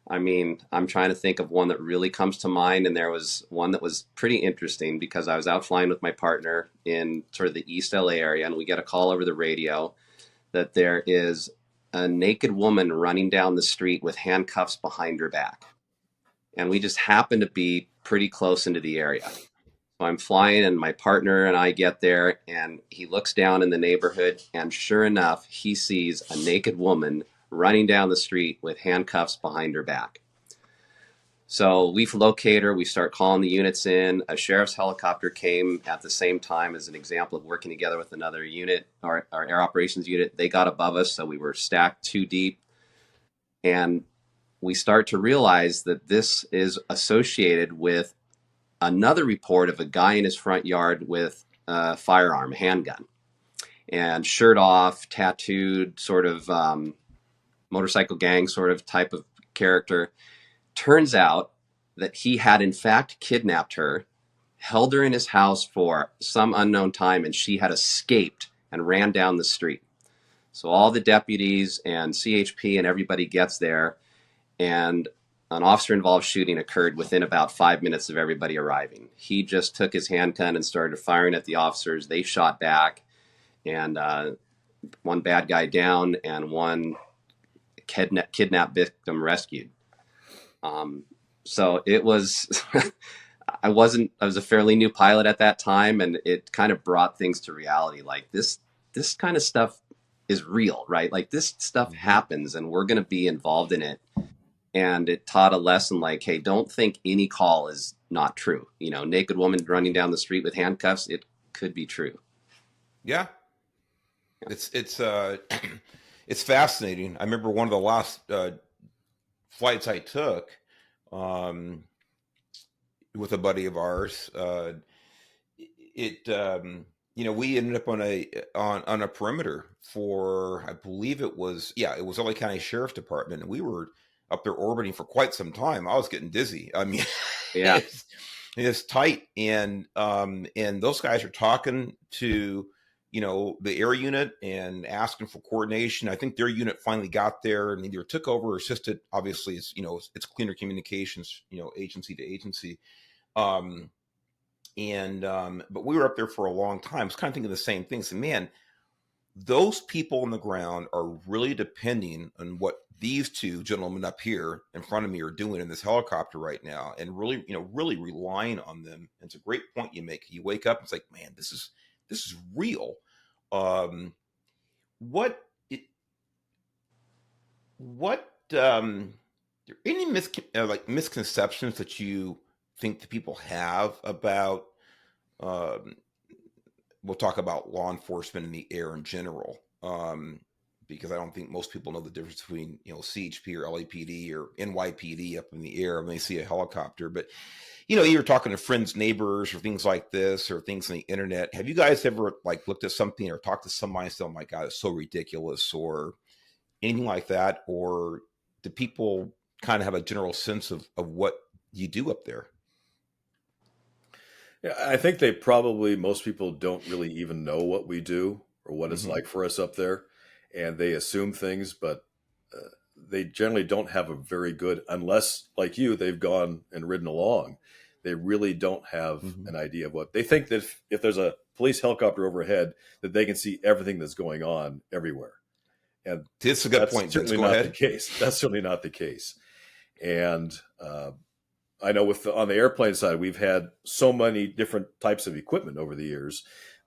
I'm trying to think of one that really comes to mind, and there was one that was pretty interesting because I was out flying with my partner in sort of the East LA area, and we get a call over the radio that there is a naked woman running down the street with handcuffs behind her back. And we just happen to be pretty close into the area. So I'm flying, and my partner and I get there, and he looks down in the neighborhood, and sure enough, he sees a naked woman running down the street with handcuffs behind her back. So we locate her, we start calling the units in. A sheriff's helicopter came at the same time as an example of working together with another unit, our air operations unit. They got above us, so we were stacked too deep. And we start to realize that this is associated with another report of a guy in his front yard with a firearm, a handgun, and shirt off, tattooed, sort of motorcycle gang sort of type of character. Turns out that he had in fact kidnapped her, held her in his house for some unknown time, and she had escaped and ran down the street. So all the deputies and CHP and everybody gets there, and an officer-involved shooting occurred within about 5 minutes of everybody arriving. He just took his handgun and started firing at the officers. They shot back, and one bad guy down and one kidnapped victim rescued. So it was, I was a fairly new pilot at that time, and it kind of brought things to reality. Like this kind of stuff is real, right? Like this stuff happens and we're going to be involved in it. And it taught a lesson like, hey, don't think any call is not true. You know, naked woman running down the street with handcuffs, it could be true. Yeah. It's it's fascinating. I remember one of the last flights I took with a buddy of ours. We ended up on a perimeter for, I believe it was LA County Sheriff's Department, and we were up there orbiting for quite some time. I was getting dizzy. I mean, Yeah. it's tight, and those guys are talking to the air unit and asking for coordination. I think their unit finally got there and either took over or assisted. Obviously, it's cleaner communications, agency to agency. But we were up there for a long time. I was kind of thinking the same thing. So, man, those people on the ground are really depending on what these two gentlemen up here in front of me are doing in this helicopter right now, and really, really relying on them. And it's a great point you make. You wake up and it's like, man, this is real. What any misconceptions that you think that people have about we'll talk about law enforcement in the air in general, because I don't think most people know the difference between CHP or LAPD or NYPD up in the air when they see a helicopter. But you're talking to friends, neighbors, or things like this, or things on the internet. Have you guys ever looked at something or talked to somebody and said, "Oh my God, it's so ridiculous," or anything like that? Or do people kind of have a general sense of what you do up there? Yeah, I think most people don't really even know what we do or what it's like for us up there. And they assume things, but they generally don't have a very good, unless like you, they've gone and ridden along. They really don't have an idea of what they think, that if there's a police helicopter overhead, that they can see everything that's going on everywhere. And this is a good point. Certainly Go not ahead. the case. That's certainly not the case. And I know on the airplane side, we've had so many different types of equipment over the years.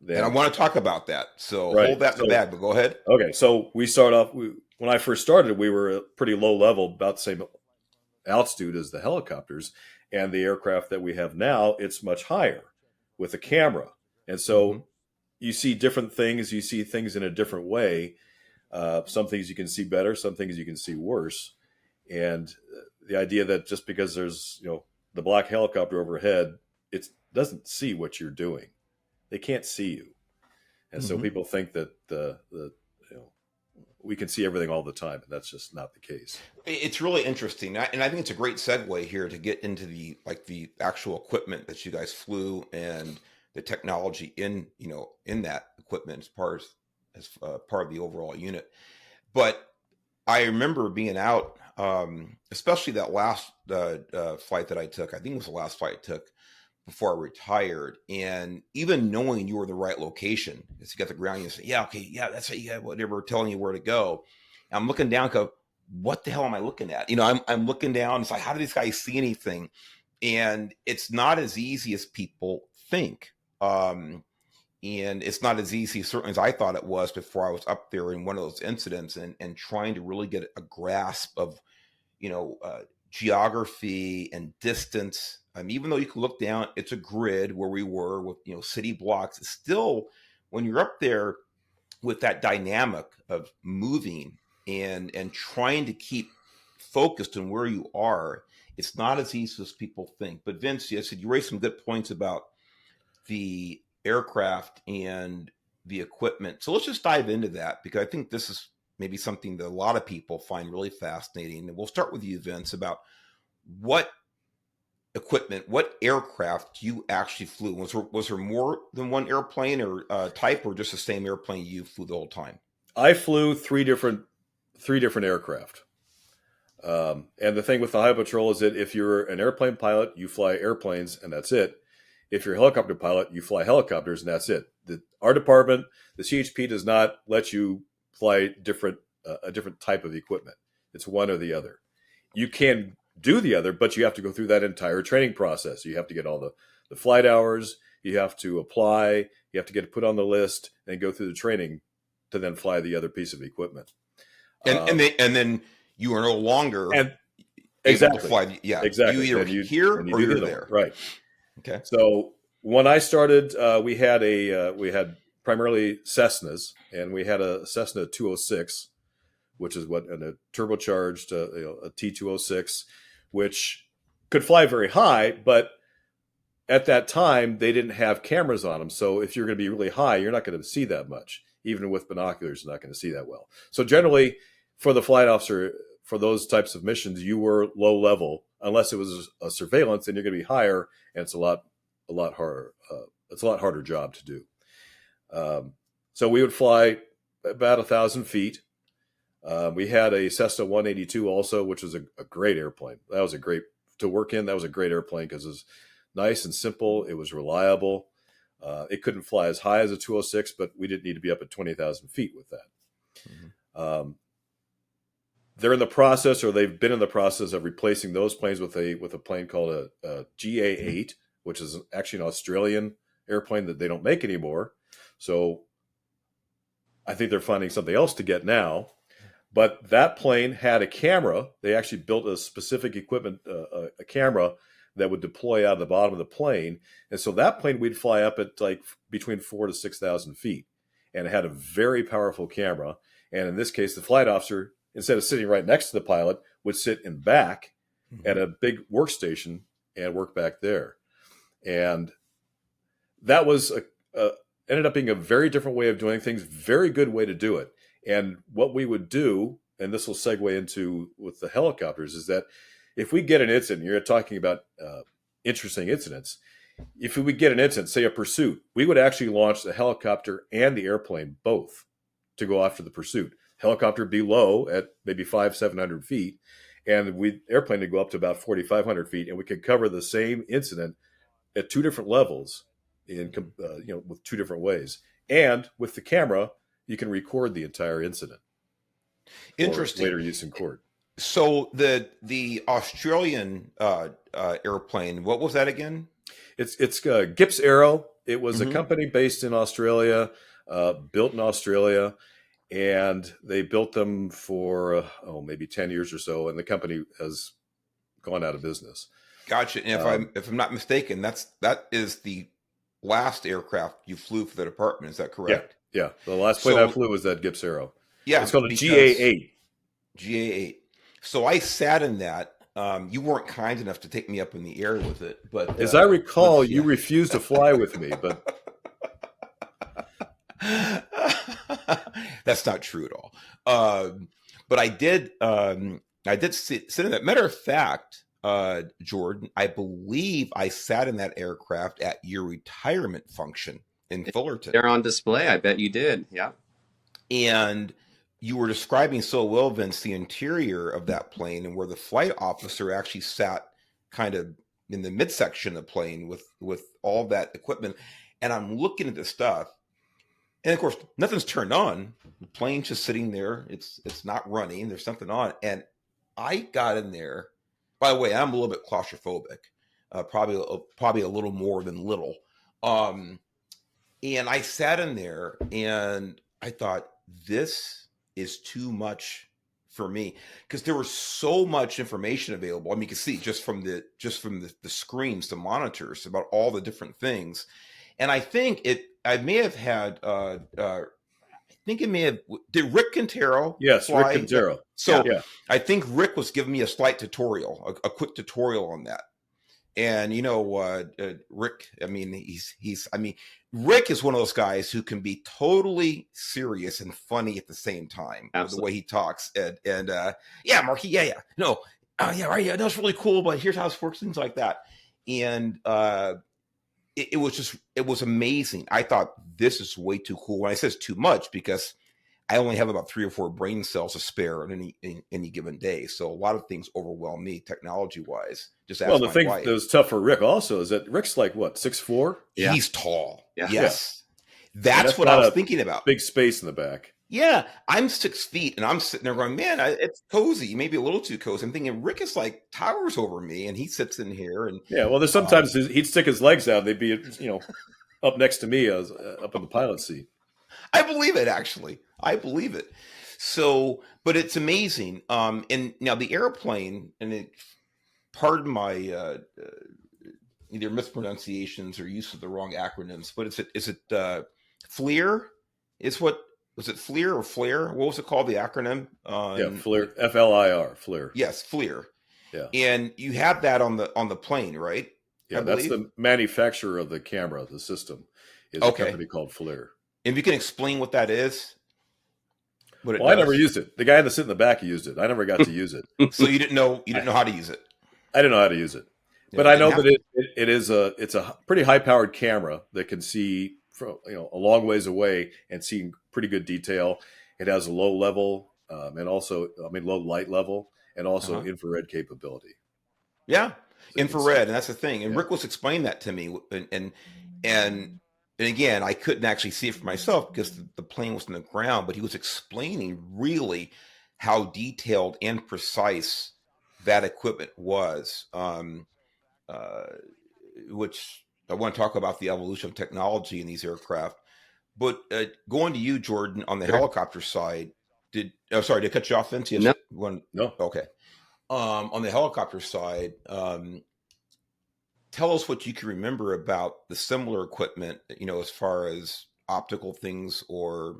And I want to talk about that. So Right. hold that in the bag, but go ahead. Okay. So we start off, when I first started, we were a pretty low level, about the same altitude as the helicopters. And the aircraft that we have now, it's much higher with a camera. And so you see different things. You see things in a different way. Some things you can see better, some things you can see worse. And the idea that just because there's, the black helicopter overhead, it doesn't see what you're doing. They can't see you. And so people think that we can see everything all the time, and that's just not the case. It's really interesting, and I think it's a great segue here to get into the actual equipment that you guys flew and the technology in that equipment as part of the overall unit. But I remember being out, especially that last flight that I took. I think it was the last flight I took before I retired, and even knowing you were in the right location, as you got the ground, you say, "Yeah, okay, yeah, that's it, yeah, whatever," telling you where to go. And I'm looking down, go, "What the hell am I looking at?" I'm looking down. It's like, how do these guys see anything? And it's not as easy as people think. And it's not as easy, certainly, as I thought it was before I was up there in one of those incidents, and trying to really get a grasp of, geography and distance. Even though you can look down, it's a grid where we were with, city blocks. It's still, when you're up there with that dynamic of moving and trying to keep focused on where you are, it's not as easy as people think. But Vince, you said you raised some good points about the aircraft and the equipment. So let's just dive into that, because I think this is maybe something that a lot of people find really fascinating. And we'll start with you, Vince, about what equipment, what aircraft you actually flew. Was there more than one airplane or type, or just the same airplane you flew the whole time? I flew three different aircraft. And the thing with the Highway Patrol is that if you're an airplane pilot, you fly airplanes and that's it. If you're a helicopter pilot, you fly helicopters and that's it. Our department, the CHP, does not let you fly a different type of equipment. It's one or the other. You can do the other, but you have to go through that entire training process. You have to get all the flight hours. You have to apply. You have to get put on the list and go through the training to then fly the other piece of equipment. And then you are no longer exactly able to fly. Yeah, exactly. You either here or you're there. Right. Okay. So when I started, we had primarily Cessnas, and we had a Cessna 206, which is a turbocharged a T206, which could fly very high, but at that time they didn't have cameras on them. So if you're going to be really high, you're not going to see that much. Even with binoculars, you're not going to see that well. So generally, for the flight officer, for those types of missions, you were low level, unless it was a surveillance, and you're going to be higher, and it's a lot harder. It's a lot harder job to do. So we would fly about 1,000 feet. We had a Cessna 182 also, which was a great airplane. That was a great to work in. That was a great airplane because it was nice and simple. It was reliable. It couldn't fly as high as a 206, but we didn't need to be up at 20,000 feet with that. Mm-hmm. They're in the process, or they've been in the process of replacing those planes with a plane called a GA8, which is actually an Australian airplane that they don't make anymore. So I think they're finding something else to get now. But that plane had a camera. They actually built a specific equipment, a camera that would deploy out of the bottom of the plane. And so that plane we'd fly up at like between 4,000 to 6,000 feet. And it had a very powerful camera. And in this case, the flight officer, instead of sitting right next to the pilot, would sit in back at a big workstation and work back there. And that was ended up being a very different way of doing things, very good way to do it. And what we would do, and this will segue into with the helicopters, is that if we get an incident, you're talking about interesting incidents. If we would get an incident, say a pursuit, we would actually launch the helicopter and the airplane both to go after the pursuit. Helicopter be low at maybe 500-700 feet, and airplane to go up to about 4,500 feet, and we could cover the same incident at two different levels, with two different ways. And with the camera, you can record the entire incident. Interesting. For later use in court. So the Australian airplane, what was that again? It's GippsAero. It was a company based in Australia, built in Australia, and they built them for maybe 10 years or so, and the company has gone out of business. Gotcha. And if I'm not mistaken, that is the last aircraft you flew for the department. Is that correct? Yeah. The last plane I flew was that GippsAero. Yeah. It's called a GA8. GA8. So I sat in that. You weren't kind enough to take me up in the air with it, but as I recall, you refused to fly with me. But that's not true at all. But I did. I did sit in that. Matter of fact, Jordan, I believe I sat in that aircraft at your retirement function in Fullerton. They're on display. I bet you did. Yeah. And you were describing so well, Vince, the interior of that plane and where the flight officer actually sat kind of in the midsection of the plane with all that equipment. And I'm looking at the stuff. And of course, nothing's turned on. The plane's just sitting there. It's not running. There's something on. And I got in there. By the way, I'm a little bit claustrophobic, probably a little more than little. And I sat in there and I thought, this is too much for me, because there was so much information available. I mean, you can see just from the screens, the monitors, about all the different things. And I think I may have had, did Rick Quintero? Yes, fly? Rick Quintero. So yeah. I think Rick was giving me a slight tutorial, a quick tutorial on that. And Rick, Rick is one of those guys who can be totally serious and funny at the same time. Absolutely. The way he talks. And yeah, Marky, yeah. No, yeah, right. Yeah, that's really cool, but here's how this works, things like that. And it was amazing. I thought, this is way too cool. When I says too much, because I only have about 3 or 4 brain cells to spare on any given day. So a lot of things overwhelm me technology wise. Just ask Well, the my thing wife. that was tough for Rick also is that Rick's like what, 6'4"? Yeah. He's tall. Yeah. Yes. And That's what I was thinking about. Big space in the back. Yeah, I'm 6 feet and I'm sitting there going, man, it's cozy, maybe a little too cozy. I'm thinking Rick is like towers over me and he sits in here. And Yeah, well, there's sometimes he'd stick his legs out. They'd be, up next to me as up in the pilot seat. I believe it, actually. I believe it. So, but it's amazing. And now the airplane, and pardon my either mispronunciations or use of the wrong acronyms, but is it FLIR? Was it FLIR or FLIR? What was it called, the acronym? Yeah, FLIR, FLIR, FLIR. Yes, FLIR. Yeah. And you have that on the plane, right? Yeah, that's the manufacturer of the camera, the system, is a company called FLIR. And you can explain what that is? Well, I never used it. The guy that sit in the back used it. I never got to use it. So you didn't know how to use it? I didn't know how to use it. Yeah, but I know that it's a pretty high-powered camera that can see from a long ways away and see pretty good detail. It has a low level and also low light level and also infrared capability. Yeah, so infrared, and that's the thing. And Rick was explaining that to me, and again, I couldn't actually see it for myself because the plane was on the ground. But he was explaining really how detailed and precise that equipment was. Which I want to talk about the evolution of technology in these aircraft. But going to you, Jordan, on the helicopter side, did I cut you off, Vince? Yes. No. Okay. On the helicopter side, tell us what you can remember about the similar equipment, as far as optical things or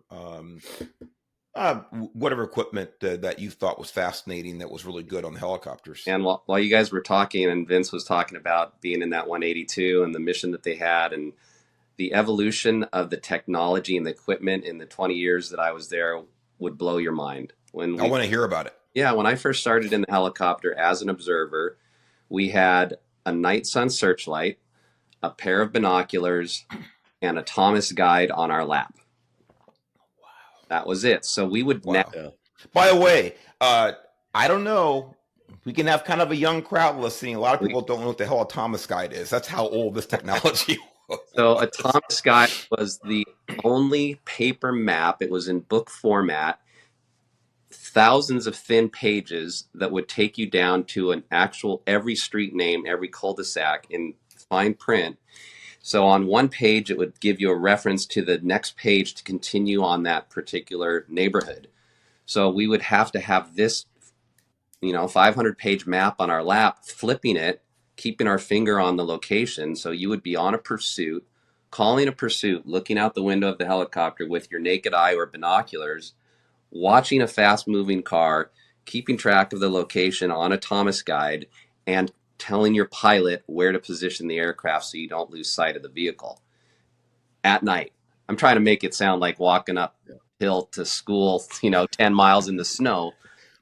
whatever equipment that you thought was fascinating that was really good on the helicopters. And while you guys were talking and Vince was talking about being in that 182 and the mission that they had and the evolution of the technology and the equipment in the 20 years that I was there would blow your mind. I want to hear about it. Yeah, when I first started in the helicopter as an observer, we had a night sun searchlight, a pair of binoculars, and a Thomas guide on our lap. That was it. So we would. Wow. By the way, I don't know. We can have kind of a young crowd listening. A lot of people don't know what the hell a Thomas guide is. That's how old this technology was. So a Thomas guide was the only paper map. It was in book format, thousands of thin pages that would take you down to an actual every street name, every cul-de-sac in fine print. So on one page, it would give you a reference to the next page to continue on that particular neighborhood. So we would have to have this, 500-page map on our lap, flipping it, keeping our finger on the location. So you would be on a pursuit, calling a pursuit, looking out the window of the helicopter with your naked eye or binoculars, watching a fast-moving car, keeping track of the location on a Thomas guide, and telling your pilot where to position the aircraft so you don't lose sight of the vehicle at night. I'm trying to make it sound like walking uphill to school, 10 miles in the snow.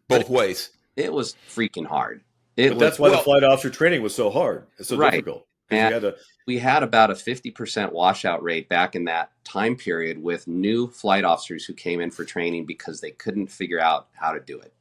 Both ways. It was freaking hard. That's why the flight officer training was so hard. It's so difficult. And we had about a 50% washout rate back in that time period with new flight officers who came in for training because they couldn't figure out how to do it.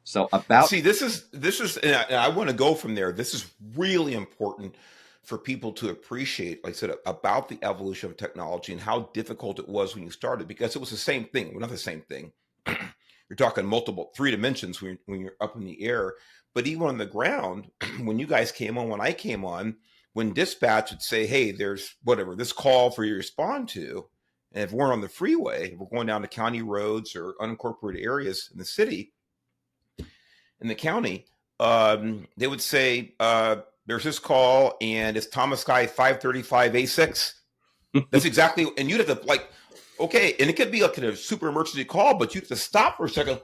So this is, and I want to go from there. This is really important for people to appreciate, like I said, about the evolution of technology and how difficult it was when you started, because it was the same thing. Well, not the same thing. You're talking three dimensions when you're up in the air, but even on the ground, when you guys came on, when I came on, when dispatch would say, hey, there's this call for you to respond to. And if we're on the freeway, if we're going down to county roads or unincorporated areas in the city, in the county, they would say, there's this call and it's Thomas Guy 535 A6. That's exactly, and you'd have to okay, and it could be like a super emergency call, but you have to stop for a second.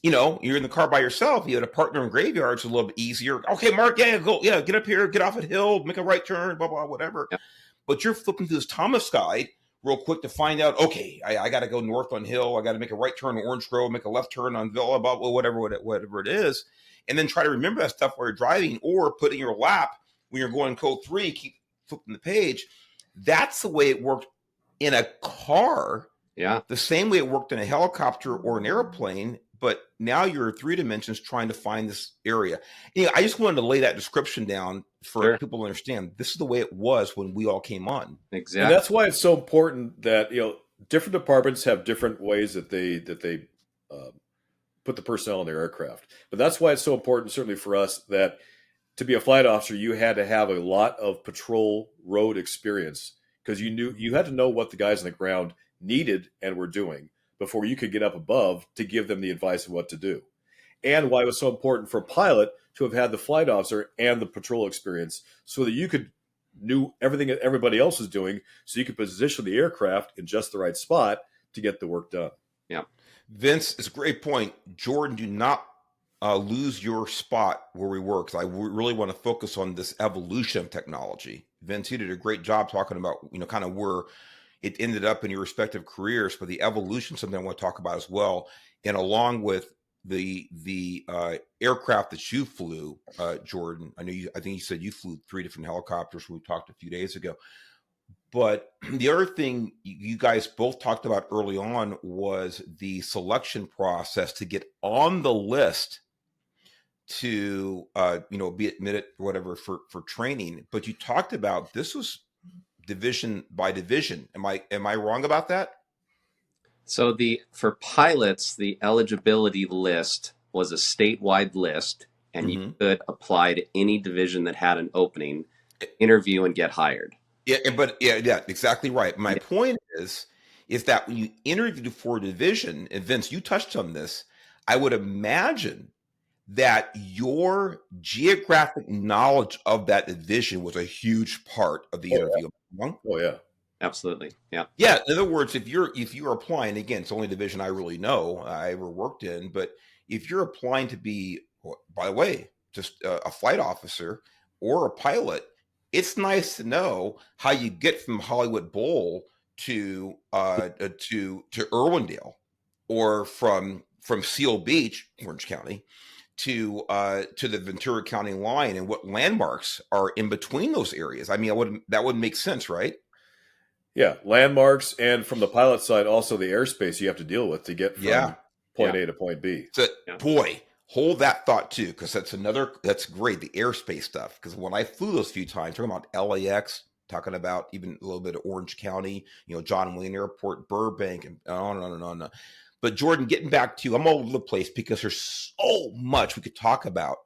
You're in the car by yourself. You had a partner in graveyards, a little bit easier. Okay, Mark, get up here, get off a hill, make a right turn, blah, blah, whatever. Yeah. But you're flipping through this Thomas guide real quick to find out, okay, I got to go north on Hill. I got to make a right turn on Orange Grove, make a left turn on Villa, blah, blah, whatever it is. And then try to remember that stuff while you're driving, or put in your lap when you're going code 3, keep flipping the page. That's the way it worked in a car. Yeah, The same way it worked in a helicopter or an airplane, but now you're 3 dimensions trying to find this area. I just wanted to lay that description down for sure. people to understand. This is the way it was when we all came on. And Exactly. that's why it's so important that different departments have different ways that they uh, put the personnel in their aircraft. But that's why it's so important, certainly for us, that to be a flight officer, you had to have a lot of patrol road experience because you had to know what the guys on the ground needed and were doing before you could get up above to give them the advice of what to do. And why it was so important for a pilot to have had the flight officer and the patrol experience so that you could knew everything that everybody else was doing so you could position the aircraft in just the right spot to get the work done. Yeah. Vince, it's a great point. Jordan, do not lose your spot where we work, because I really want to focus on this evolution of technology. Vince, you did a great job talking about, kind of where it ended up in your respective careers, but the evolution is something I want to talk about as well. And along with the aircraft that you flew, Jordan, I think you said you flew 3 different helicopters. We talked a few days ago. But the other thing you guys both talked about early on was the selection process to get on the list to be admitted or whatever for training. But you talked about this was division by division. Am I wrong about that? So for pilots, the eligibility list was a statewide list, and you Mm-hmm. could apply to any division that had an opening, interview, and get hired. Yeah, yeah, exactly right. My Yeah. point is that when you interview for a division, and Vince, you touched on this, I would imagine that your geographic knowledge of that division was a huge part of the Oh interview. yeah. Oh yeah. Absolutely. Yeah. Yeah. In other words, if you're applying, again, it's the only division I really know I ever worked in, but if you're applying to be, by the way, just a flight officer or a pilot, it's nice to know how you get from Hollywood Bowl to Irwindale, or from Seal Beach, Orange County, to the Ventura County line, and what landmarks are in between those areas. I mean, that would make sense, right? Yeah, landmarks, and from the pilot side, also the airspace you have to deal with to get Yeah. from point Yeah. A to point B. So, Yeah. boy, hold that thought too, because that's great. The airspace stuff. Because when I flew those few times, talking about LAX, talking about even a little bit of Orange County, John Wayne Airport, Burbank, and on and on and on. But Jordan, getting back to you, I'm all over the place because there's so much we could talk about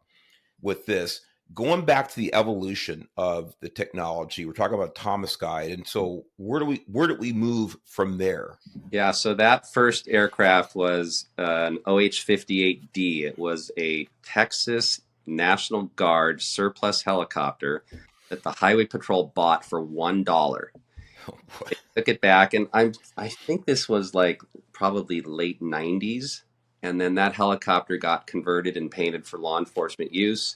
with this. Going back to the evolution of the technology, we're talking about Thomas Guide, and so where did we move from there? Yeah. So that first aircraft was an OH-58D. It was a Texas National Guard surplus helicopter that the Highway Patrol bought for $1. Oh, boy. They took it back, and I think this was like probably late 90s, and then that helicopter got converted and painted for law enforcement use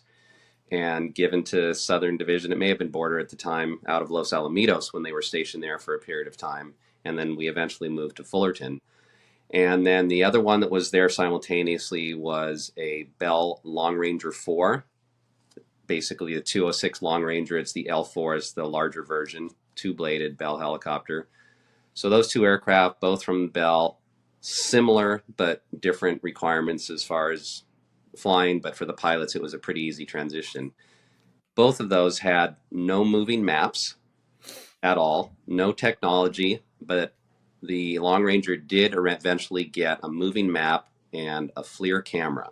and given to Southern Division. It may have been border at the time, out of Los Alamitos, when they were stationed there for a period of time, and then we eventually moved to Fullerton. And then the other one that was there simultaneously was a Bell Long Ranger 4, basically the 206 Long Ranger. It's the L4, is the larger version, two-bladed Bell helicopter. So those two aircraft, both from Bell, similar but different requirements as far as flying, but for the pilots, it was a pretty easy transition. Both of those had no moving maps at all, no technology, but the Long Ranger did eventually get a moving map and a FLIR camera.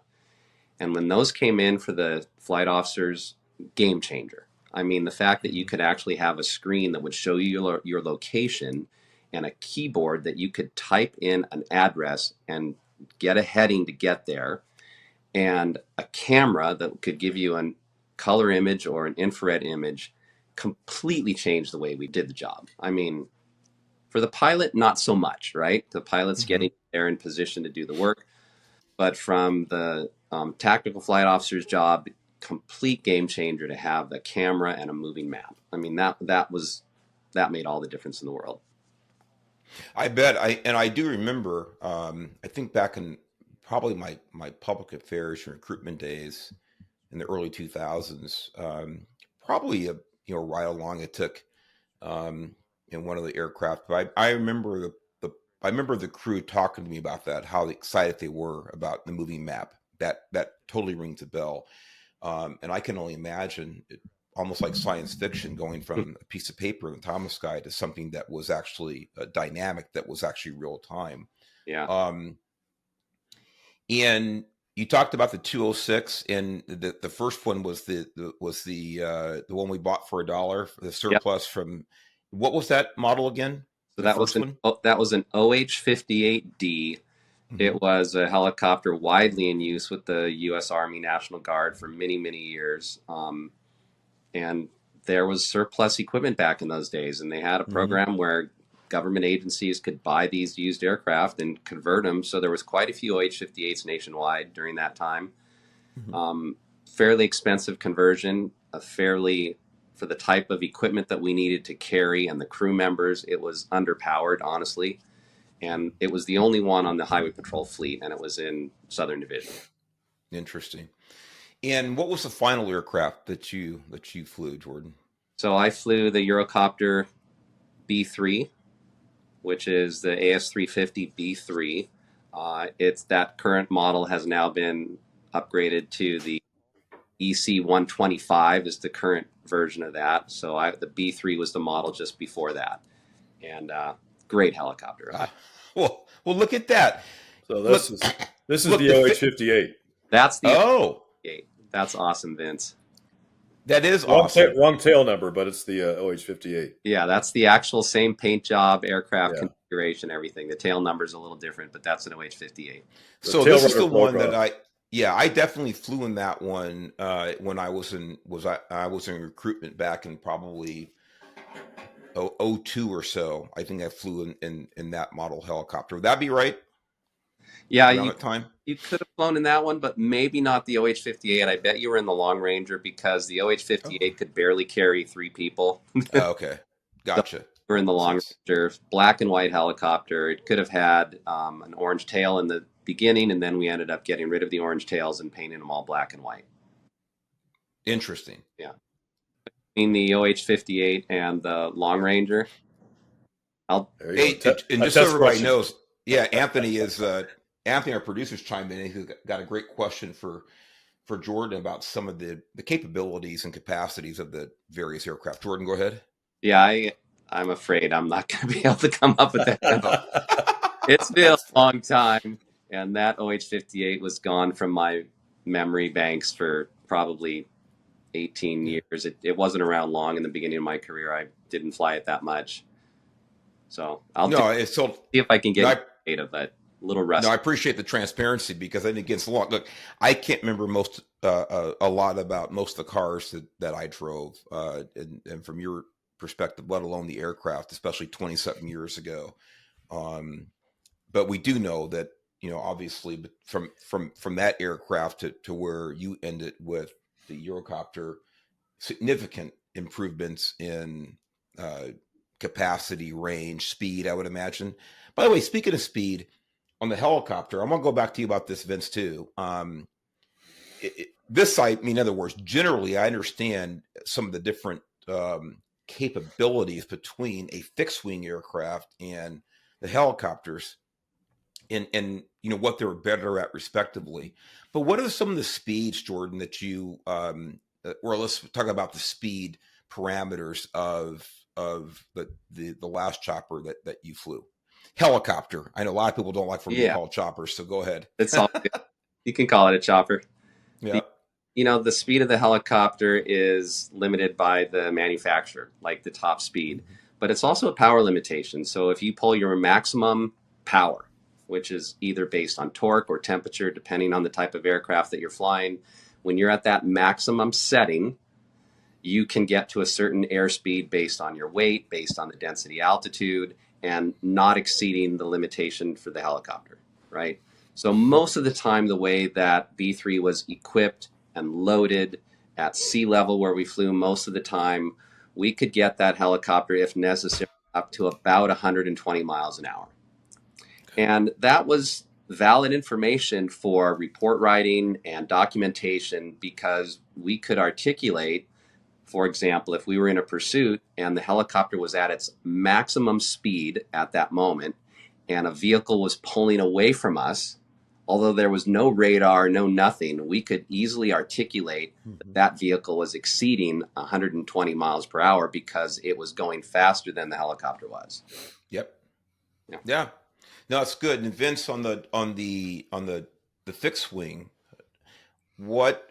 And when those came in for the flight officers, game changer. I mean, the fact that you could actually have a screen that would show you your location and a keyboard that you could type in an address and get a heading to get there, and a camera that could give you a color image or an infrared image, completely changed the way we did the job. I mean, for the pilot, not so much, right? The pilot's getting there in position to do the work. But from the tactical flight officer's job, complete game changer to have the camera and a moving map. I mean, that made all the difference in the world. I bet. I do remember. I think back in probably my public affairs and recruitment days in the early 2000s. Probably a ride along it took in one of the aircraft. But I remember the I remember the crew talking to me about that, how excited they were about the moving map. That totally rings a bell. And I can only imagine it, almost like science fiction, going from a piece of paper in the Thomas Sky to something that was actually dynamic, that was actually real time. Yeah. And you talked about the 206, and the first one was the one we bought for $1, the surplus from, what was that model again? So that was an OH-58D. It was a helicopter widely in use with the U.S. Army National Guard for many, many years. And there was surplus equipment back in those days. And they had a program where government agencies could buy these used aircraft and convert them. So there was quite a few OH-58s nationwide during that time. Fairly expensive conversion, for the type of equipment that we needed to carry and the crew members, it was underpowered, honestly. And it was the only one on the Highway Patrol fleet, and it was in Southern Division. Interesting. And what was the final aircraft that you flew, Jordan? So I flew the Eurocopter B3, which is the AS350 B3. It's that current model has now been upgraded to the EC125 is the current version of that. So the B3 was the model just before that, and great helicopter. Well, look at that. So this is the OH-58. That's the OH-58. That's awesome, Vince. That is awesome. Wrong tail number, but it's the OH-58. Yeah, that's the actual same paint job, aircraft configuration, everything. The tail number is a little different, but that's an OH-58. So this is the one that I definitely flew in that one when I was in recruitment back in probably 02 or so. I think I flew in that model helicopter. Would that be right? Yeah, you could have flown in that one, but maybe not the OH-58. I bet you were in the Long Ranger because the OH-58 could barely carry 3 people. Okay, gotcha. So we're in the Long Ranger, black and white helicopter. It could have had an orange tail in the beginning, and then we ended up getting rid of the orange tails and painting them all black and white. Interesting. Yeah. Between the OH-58 and the Long Ranger, and just so everybody knows, Anthony, our producer's chimed in. He's got a great question for Jordan about some of the capabilities and capacities of the various aircraft. Jordan, go ahead. Yeah, I'm afraid I'm not going to be able to come up with that. It's been a long time, and that OH-58 was gone from my memory banks for probably 18 years. It wasn't around long in the beginning of my career. I didn't fly it that much. So see if I can get data, but a little rusty. No, I appreciate the transparency because I think against the law. Look, I can't remember a lot about most of the cars that I drove, and from your perspective, let alone the aircraft, especially 20-something years ago. But we do know that, obviously from that aircraft to where you ended with the Eurocopter, significant improvements in capacity, range, speed, I would imagine. By the way, speaking of speed, on the helicopter, I'm going to go back to you about this, Vince, too. In other words, generally, I understand some of the different capabilities between a fixed-wing aircraft and the helicopters and what they're better at, respectively. But what are some of the speeds, Jordan, that you or let's talk about the speed parameters of the last chopper that you flew? Helicopter. I know a lot of people don't like for me to call choppers, so go ahead. It's all good. You can call it a chopper. Yeah. The speed of the helicopter is limited by the manufacturer, like the top speed, but it's also a power limitation. So if you pull your maximum power, which is either based on torque or temperature, depending on the type of aircraft that you're flying, when you're at that maximum setting, you can get to a certain airspeed based on your weight, based on the density altitude, and not exceeding the limitation for the helicopter, right? So most of the time, the way that B3 was equipped and loaded at sea level where we flew most of the time, we could get that helicopter, if necessary, up to about 120 miles an hour. And that was valid information for report writing and documentation because we could articulate, for example, if we were in a pursuit and the helicopter was at its maximum speed at that moment, and a vehicle was pulling away from us, although there was no radar, no nothing, we could easily articulate that that vehicle was exceeding 120 miles per hour because it was going faster than the helicopter was. Yep. Yeah. Yeah. No, it's good. And Vince, on the fixed wing, what?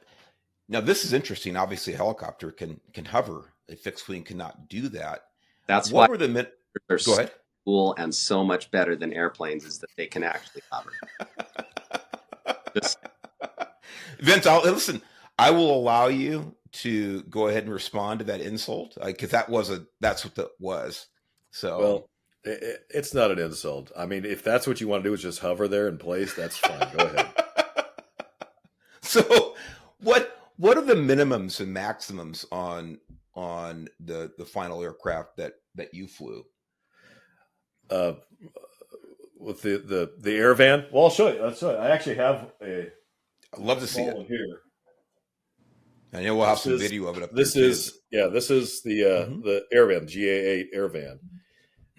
Now this is interesting. Obviously, a helicopter can hover. A fixed wing cannot do that. That's What why were the min? they're Go so ahead. cool and so much better than airplanes is that they can actually hover. Just, Vince, listen. I will allow you to go ahead and respond to that insult because that's what that was. So, Well, it's not an insult. I mean, if that's what you want to do, is just hover there in place, that's fine. Go ahead. So, what are the minimums and maximums on the final aircraft that you flew? With the air van. Well, I'll show you. I'll show you. I actually have I'd love to see small it. one here. I know we'll have This some is- video of it up This there. is this is the air van, GA8 air van,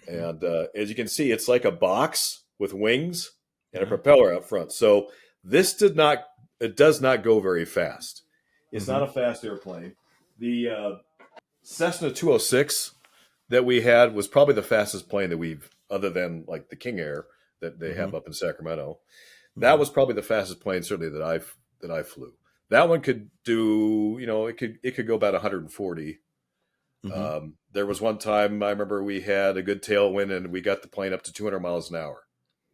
and as you can see, it's like a box with wings and a propeller up front. So this does not go very fast. It's not a fast airplane. The Cessna 206 that we had was probably the fastest plane that we've, other than like the King Air that they have up in Sacramento. That was probably the fastest plane certainly that I flew. That one could do, it could go about 140. There was one time I remember we had a good tailwind and we got the plane up to 200 miles an hour.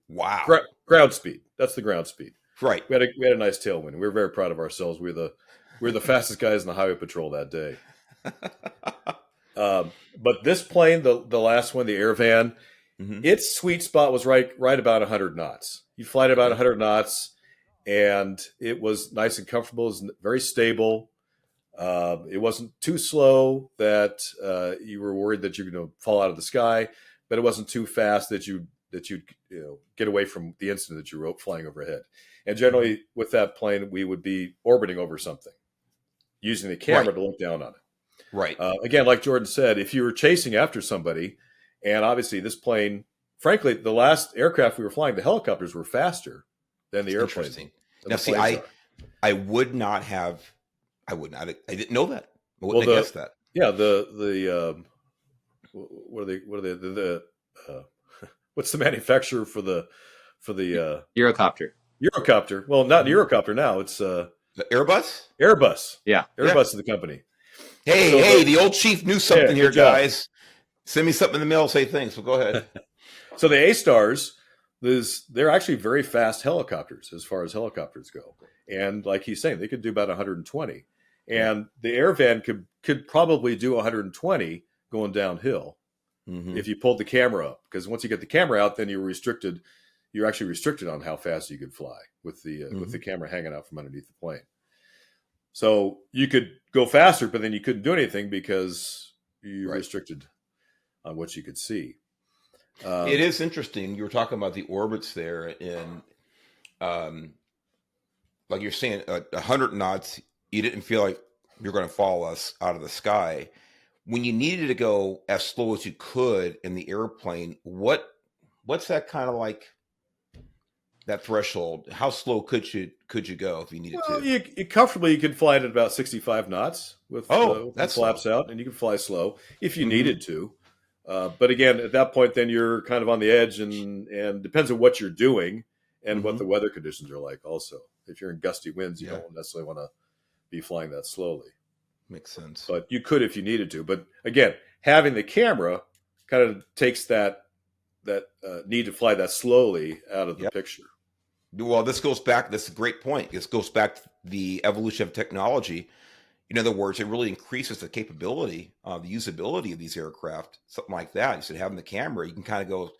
Wow. Ground speed. That's the ground speed. Right. We had a nice tailwind. We were very proud of ourselves. We were the fastest guys in the highway patrol that day. But this plane, the last one, the air van, its sweet spot was right about 100 knots. You fly at about 100 knots, and it was nice and comfortable. It was very stable. It wasn't too slow that you were worried that you're going to fall out of the sky, but it wasn't too fast that you'd get away from the incident that you were flying overhead. And generally, with that plane, we would be orbiting over something, using the camera to look down on it. Right. Again, like Jordan said, if you were chasing after somebody, and obviously this plane, frankly, the last aircraft we were flying, the helicopters were faster than the airplanes. Interesting. Now, see, I would not have. I didn't know that. I wouldn't have guessed that. Yeah, what are they? What's the manufacturer for the Eurocopter. Eurocopter? Well, not Eurocopter now. It's The Airbus. Airbus. Yeah. Airbus is the company. Hey, the old chief knew something here, good job. guys. Send me something in the mail. Say thanks. Well, go ahead. So the A-Stars, they're actually very fast helicopters as far as helicopters go. And like he's saying, they could do about 120. And the air van could probably do 120 going downhill if you pulled the camera up. Because once you get the camera out, then you're actually restricted on how fast you could fly with the camera hanging out from underneath the plane. So you could go faster, but then you couldn't do anything because you're restricted on what you could see. It is interesting. You were talking about the orbits there, and like you're saying, 100 knots. You didn't feel like you're going to fall us out of the sky. When you needed to go as slow as you could in the airplane, what's that kind of like? That threshold? How slow could you go if you needed to? You comfortably, you could fly at about 65 knots with the flaps out, and you can fly slow if you needed to. But again, at that point, then you're kind of on the edge, and depends on what you're doing and what the weather conditions are like. Also, if you're in gusty winds, you don't necessarily want to be flying that slowly. Makes sense. But you could if you needed to. But again, having the camera kind of takes that need to fly that slowly out of the picture. Well, this goes back. That's a great point. This goes back to the evolution of technology. In other words, it really increases the capability, the usability of these aircraft, something like that. Instead of having the camera, you can kind of go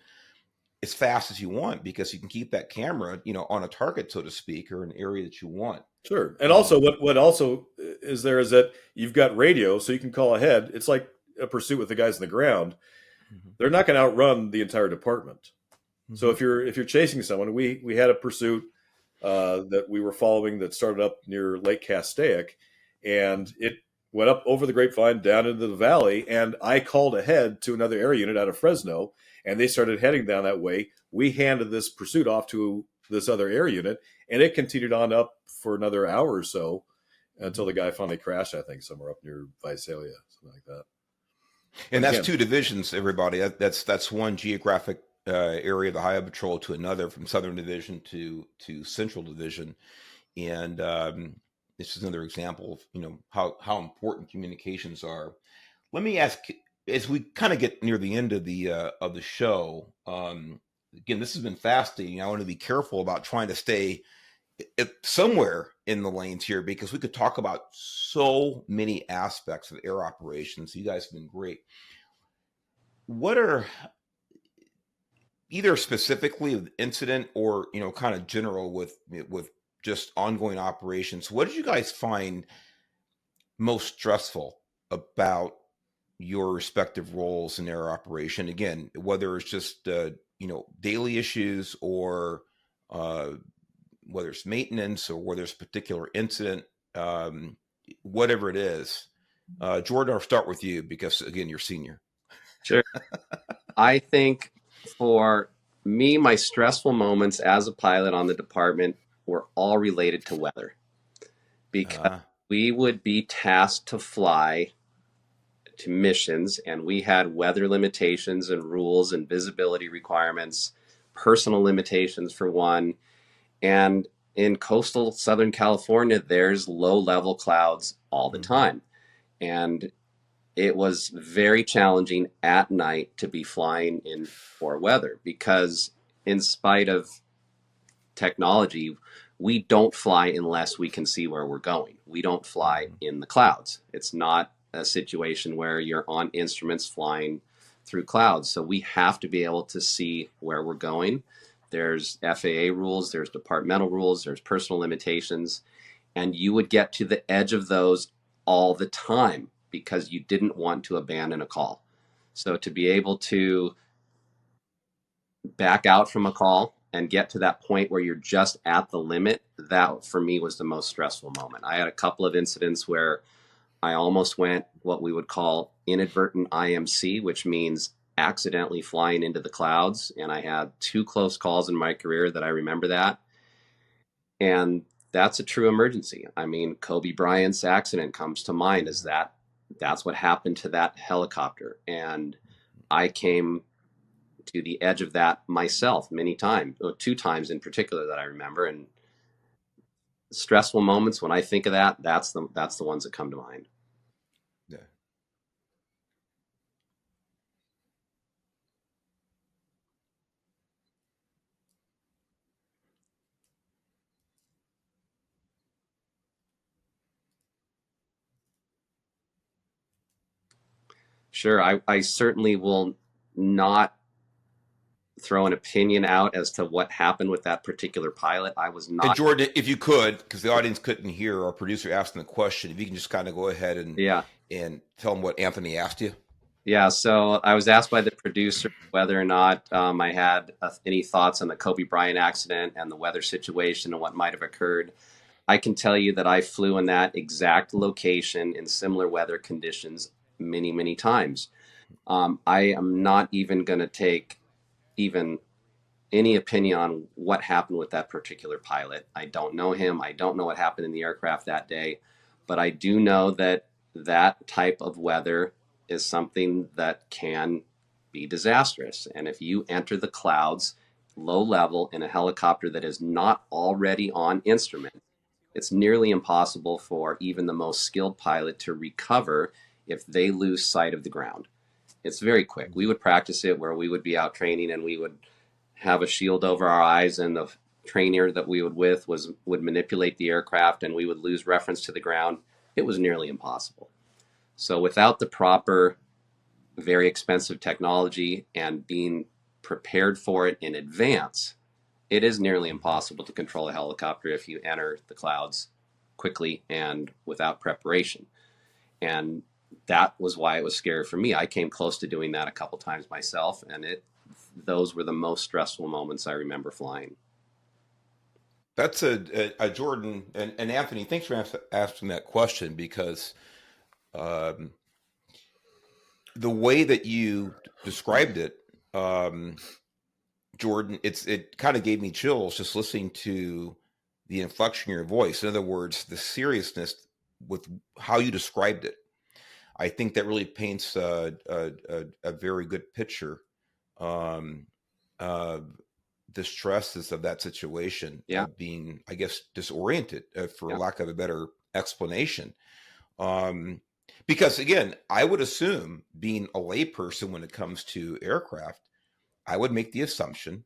as fast as you want because you can keep that camera, on a target, so to speak, or an area that you want. Sure. And also what also is there is that you've got radio, so you can call ahead. It's like a pursuit with the guys on the ground. They're not going to outrun the entire department. So if you're chasing someone, we had a pursuit that we were following that started up near Lake Castaic, and it went up over the grapevine down into the valley, and I called ahead to another air unit out of Fresno, and they started heading down that way. We handed this pursuit off to this other air unit, and it continued on up for another hour or so until the guy finally crashed, I think, somewhere up near Visalia, something like that. And that's two divisions, everybody. That's one geographic area of the Highway Patrol to another, from Southern Division to Central Division. And this is another example of, you know, how important communications are. Let me ask, as we kind of get near the end of the show, again, this has been fascinating. I want to be careful about trying to stay somewhere in the lanes here, because we could talk about so many aspects of air operations. You guys have been great. What are, either specifically with incident or, you know, kind of general with just ongoing operations, what did you guys find most stressful about your respective roles in air operation? Again, whether it's just you know, daily issues, or whether it's maintenance, or whether it's a particular incident, whatever it is. Jordan, I'll start with you because, again, you're senior. Sure. I think for me, my stressful moments as a pilot on the department were all related to weather, because we would be tasked to fly to missions, and we had weather limitations and rules and visibility requirements, personal limitations for one. And in coastal Southern California, there's low-level clouds all the time. And it was very challenging at night to be flying in poor weather, because in spite of technology, we don't fly unless we can see where we're going. We don't fly in the clouds. It's not a situation where you're on instruments flying through clouds. So we have to be able to see where we're going. There's FAA rules, there's departmental rules, there's personal limitations, and you would get to the edge of those all the time because you didn't want to abandon a call. So to be able to back out from a call and get to that point where you're just at the limit, that for me was the most stressful moment. I had a couple of incidents where I almost went what we would call inadvertent IMC, which means accidentally flying into the clouds. And I had 2 close calls in my career that I remember that. And that's a true emergency. I mean, Kobe Bryant's accident comes to mind as that's what happened to that helicopter. And I came to the edge of that myself many times, 2 times in particular that I remember. And stressful moments, when I think of that, that's the ones that come to mind. Yeah. Sure, I certainly will not throw an opinion out as to what happened with that particular pilot. I was not. And Jordan, if you could, because the audience couldn't hear our producer asking the question, if you can just kind of go ahead and tell them what Anthony asked you. Yeah, so I was asked by the producer whether or not I had any thoughts on the Kobe Bryant accident and the weather situation and what might have occurred. I can tell you that I flew in that exact location in similar weather conditions many, many times. I am not even going to take even any opinion on what happened with that particular pilot. I don't know him. I don't know what happened in the aircraft that day, but I do know that that type of weather is something that can be disastrous. And if you enter the clouds low level in a helicopter that is not already on instrument, it's nearly impossible for even the most skilled pilot to recover if they lose sight of the ground. It's very quick. We would practice it where we would be out training and we would have a shield over our eyes, and the trainer that we would manipulate the aircraft and we would lose reference to the ground. It was nearly impossible. So without the proper, very expensive technology and being prepared for it in advance, it is nearly impossible to control a helicopter if you enter the clouds quickly and without preparation. And that was why it was scary for me. I came close to doing that a couple times myself, and those were the most stressful moments I remember flying. That's a Jordan and Anthony. Thanks for asking that question, because the way that you described it Jordan, it kind of gave me chills just listening to the inflection in your voice. In other words, the seriousness with how you described it. I think that really paints a very good picture. Um, uh, the stresses of that situation Yeah. of being, I guess, disoriented, for Yeah. lack of a better explanation. Um, because again, I would assume, being a layperson when it comes to aircraft, I would make the assumption,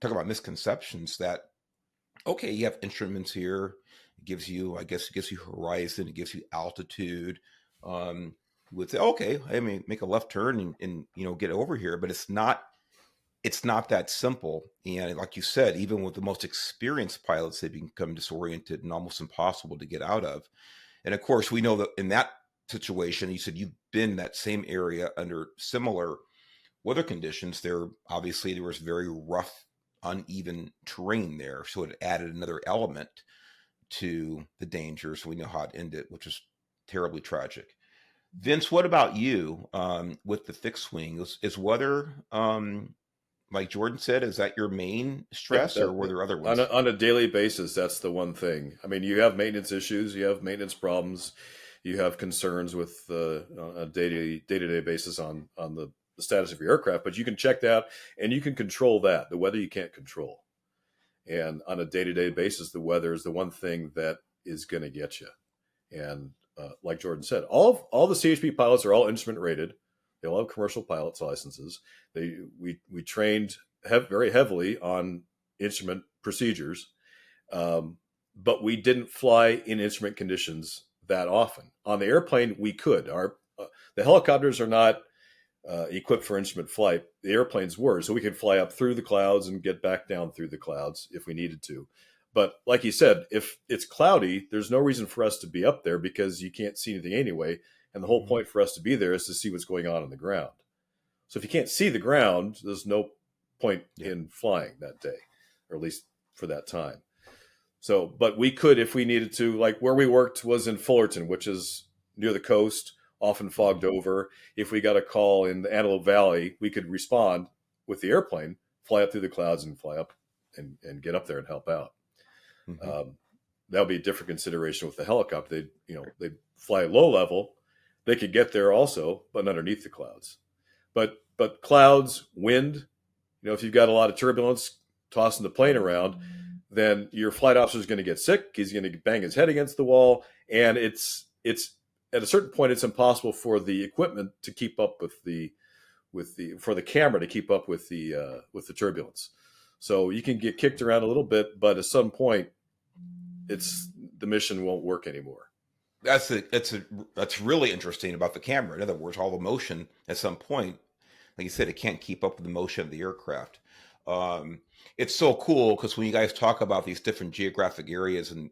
talk about misconceptions, that okay, you have instruments here. It gives you, I guess, it gives you horizon. It gives you altitude. You would say, okay, I mean, make a left turn and get over here. But it's not. It's not that simple. And like you said, even with the most experienced pilots, they become disoriented and almost impossible to get out of. And of course, we know that in that situation, you said you've been in that same area under similar weather conditions. There was very rough, uneven terrain there, so it added another element to the dangers. We know how it ended, which is terribly tragic. Vince, what about you, with the fixed wing? Is weather, like Jordan said, is that your main Yeah, stress, or were there other on ones? on a daily basis, that's the one thing. I mean, you have maintenance issues, you have maintenance problems, you have concerns with on a day-to-day basis on the status of your aircraft, but you can check that and you can control that. The weather you can't control. And on a day-to-day basis, the weather is the one thing that is going to get you. And like Jordan said, all the CHP pilots are all instrument rated. They all have commercial pilot's licenses. We trained very heavily on instrument procedures, but we didn't fly in instrument conditions that often. On the airplane, we could. The helicopters are not equipped for instrument flight. The airplanes were, so we could fly up through the clouds and get back down through the clouds if we needed to. But like you said, if it's cloudy, there's no reason for us to be up there because you can't see anything anyway. And the whole point for us to be there is to see what's going on the ground. So if you can't see the ground, there's no point in flying that day, or at least for that time. So, but we could, if we needed to, like where we worked was in Fullerton, which is near the coast, often fogged over. If we got a call in the Antelope Valley, we could respond with the airplane, fly up through the clouds and fly up and get up there and help out. That would be a different consideration with the helicopter. They'd fly low level. They could get there also, but underneath the clouds. But clouds, wind, if you've got a lot of turbulence tossing the plane around, then your flight officer is going to get sick. He's going to bang his head against the wall, and it's at a certain point, it's impossible for the equipment to keep up for the camera to keep up with the turbulence. So you can get kicked around a little bit, but at some point, the mission won't work anymore. That's really interesting about the camera. In other words, all the motion at some point, like you said, it can't keep up with the motion of the aircraft. It's so cool because when you guys talk about these different geographic areas and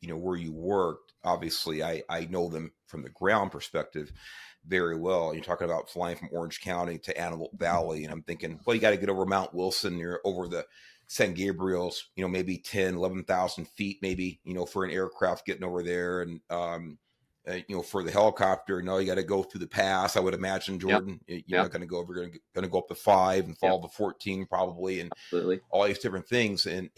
where you worked, obviously I know them from the ground perspective very well. You're talking about flying from Orange County to Antelope Valley, and I'm thinking, well, you got to get over Mount Wilson, you're over the San Gabriel's, maybe 10, 11,000 feet, maybe, for an aircraft getting over there. And, for the helicopter, you got to go through the pass. I would imagine, Jordan, you're not going to go over, going to go up to 5 and fall to 14 probably. And Absolutely. all these different things. And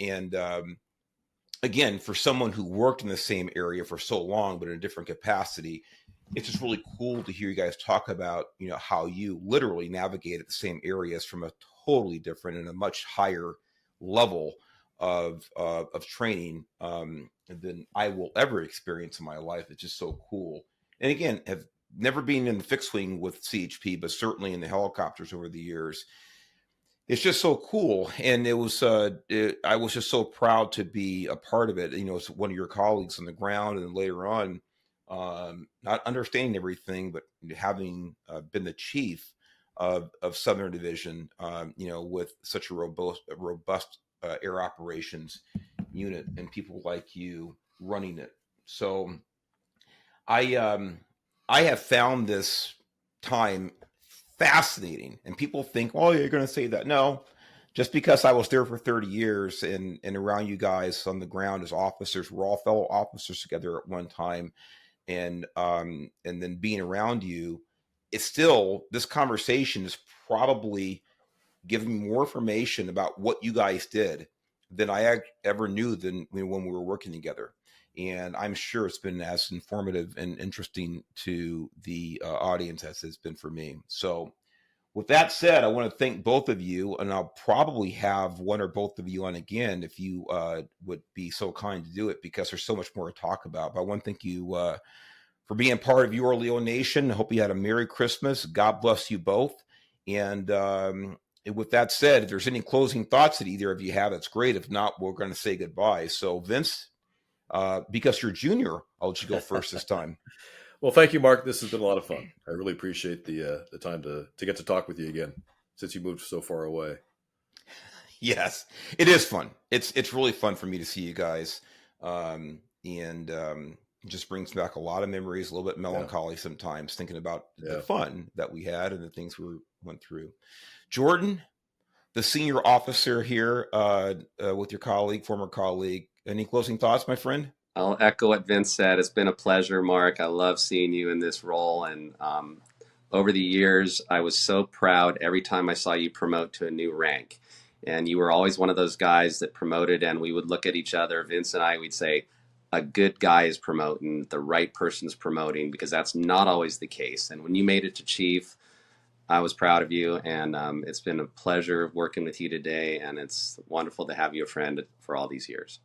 again, for someone who worked in the same area for so long, but in a different capacity, it's just really cool to hear you guys talk about, how you literally navigated the same areas from a totally different and a much higher level of training than I will ever experience in my life. It's just so cool. And again, have never been in the fixed wing with CHP, but certainly in the helicopters over the years. It's just so cool, and it was. I was just so proud to be a part of it. As one of your colleagues on the ground, and later on, not understanding everything, but having been the chief of Southern Division, with such a robust air operations unit and people like you running it. So I have found this time fascinating, and people think, oh, you're going to say that. No, just because I was there for 30 years and around you guys on the ground as officers, we're all fellow officers together at one time, and then being around you, it's still, this conversation is probably giving me more information about what you guys did than I ever knew than when we were working together. And I'm sure it's been as informative and interesting to the audience as it's been for me. So with that said, I want to thank both of you, and I'll probably have one or both of you on again if you would be so kind to do it, because there's so much more to talk about. But I want to thank you for being part of Your Leo Nation. I hope you had a Merry Christmas. God bless you both. And with that said, if there's any closing thoughts that either of you have, that's great. If not, we're going to say goodbye. So Vince, because you're junior, I'll let you go first this time. Well, thank you, Mark. This has been a lot of fun. I really appreciate the time to get to talk with you again since you moved so far away. Yes, it is fun. It's really fun for me to see you guys. It just brings back a lot of memories, a little bit melancholy sometimes, thinking about the fun that we had and the things we went through. Jordan, the senior officer here with your colleague, former colleague, any closing thoughts, my friend? I'll echo what Vince said. It's been a pleasure, Mark. I love seeing you in this role. And over the years, I was so proud every time I saw you promote to a new rank. And you were always one of those guys that promoted, and we would look at each other, Vince and I, we'd say, a good guy is promoting, the right person's promoting, because that's not always the case. And when you made it to chief, I was proud of you, and it's been a pleasure working with you today, and it's wonderful to have you a friend for all these years.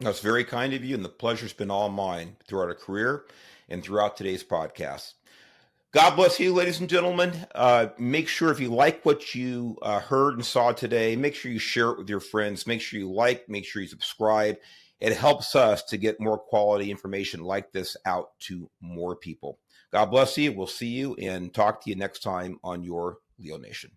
That's very kind of you, and the pleasure's been all mine throughout our career and throughout today's podcast. God bless you, ladies and gentlemen. Make sure if you like what you heard and saw today, make sure you share it with your friends. Make sure you like, make sure you subscribe. It helps us to get more quality information like this out to more people. God bless you. We'll see you and talk to you next time on Your Leo Nation.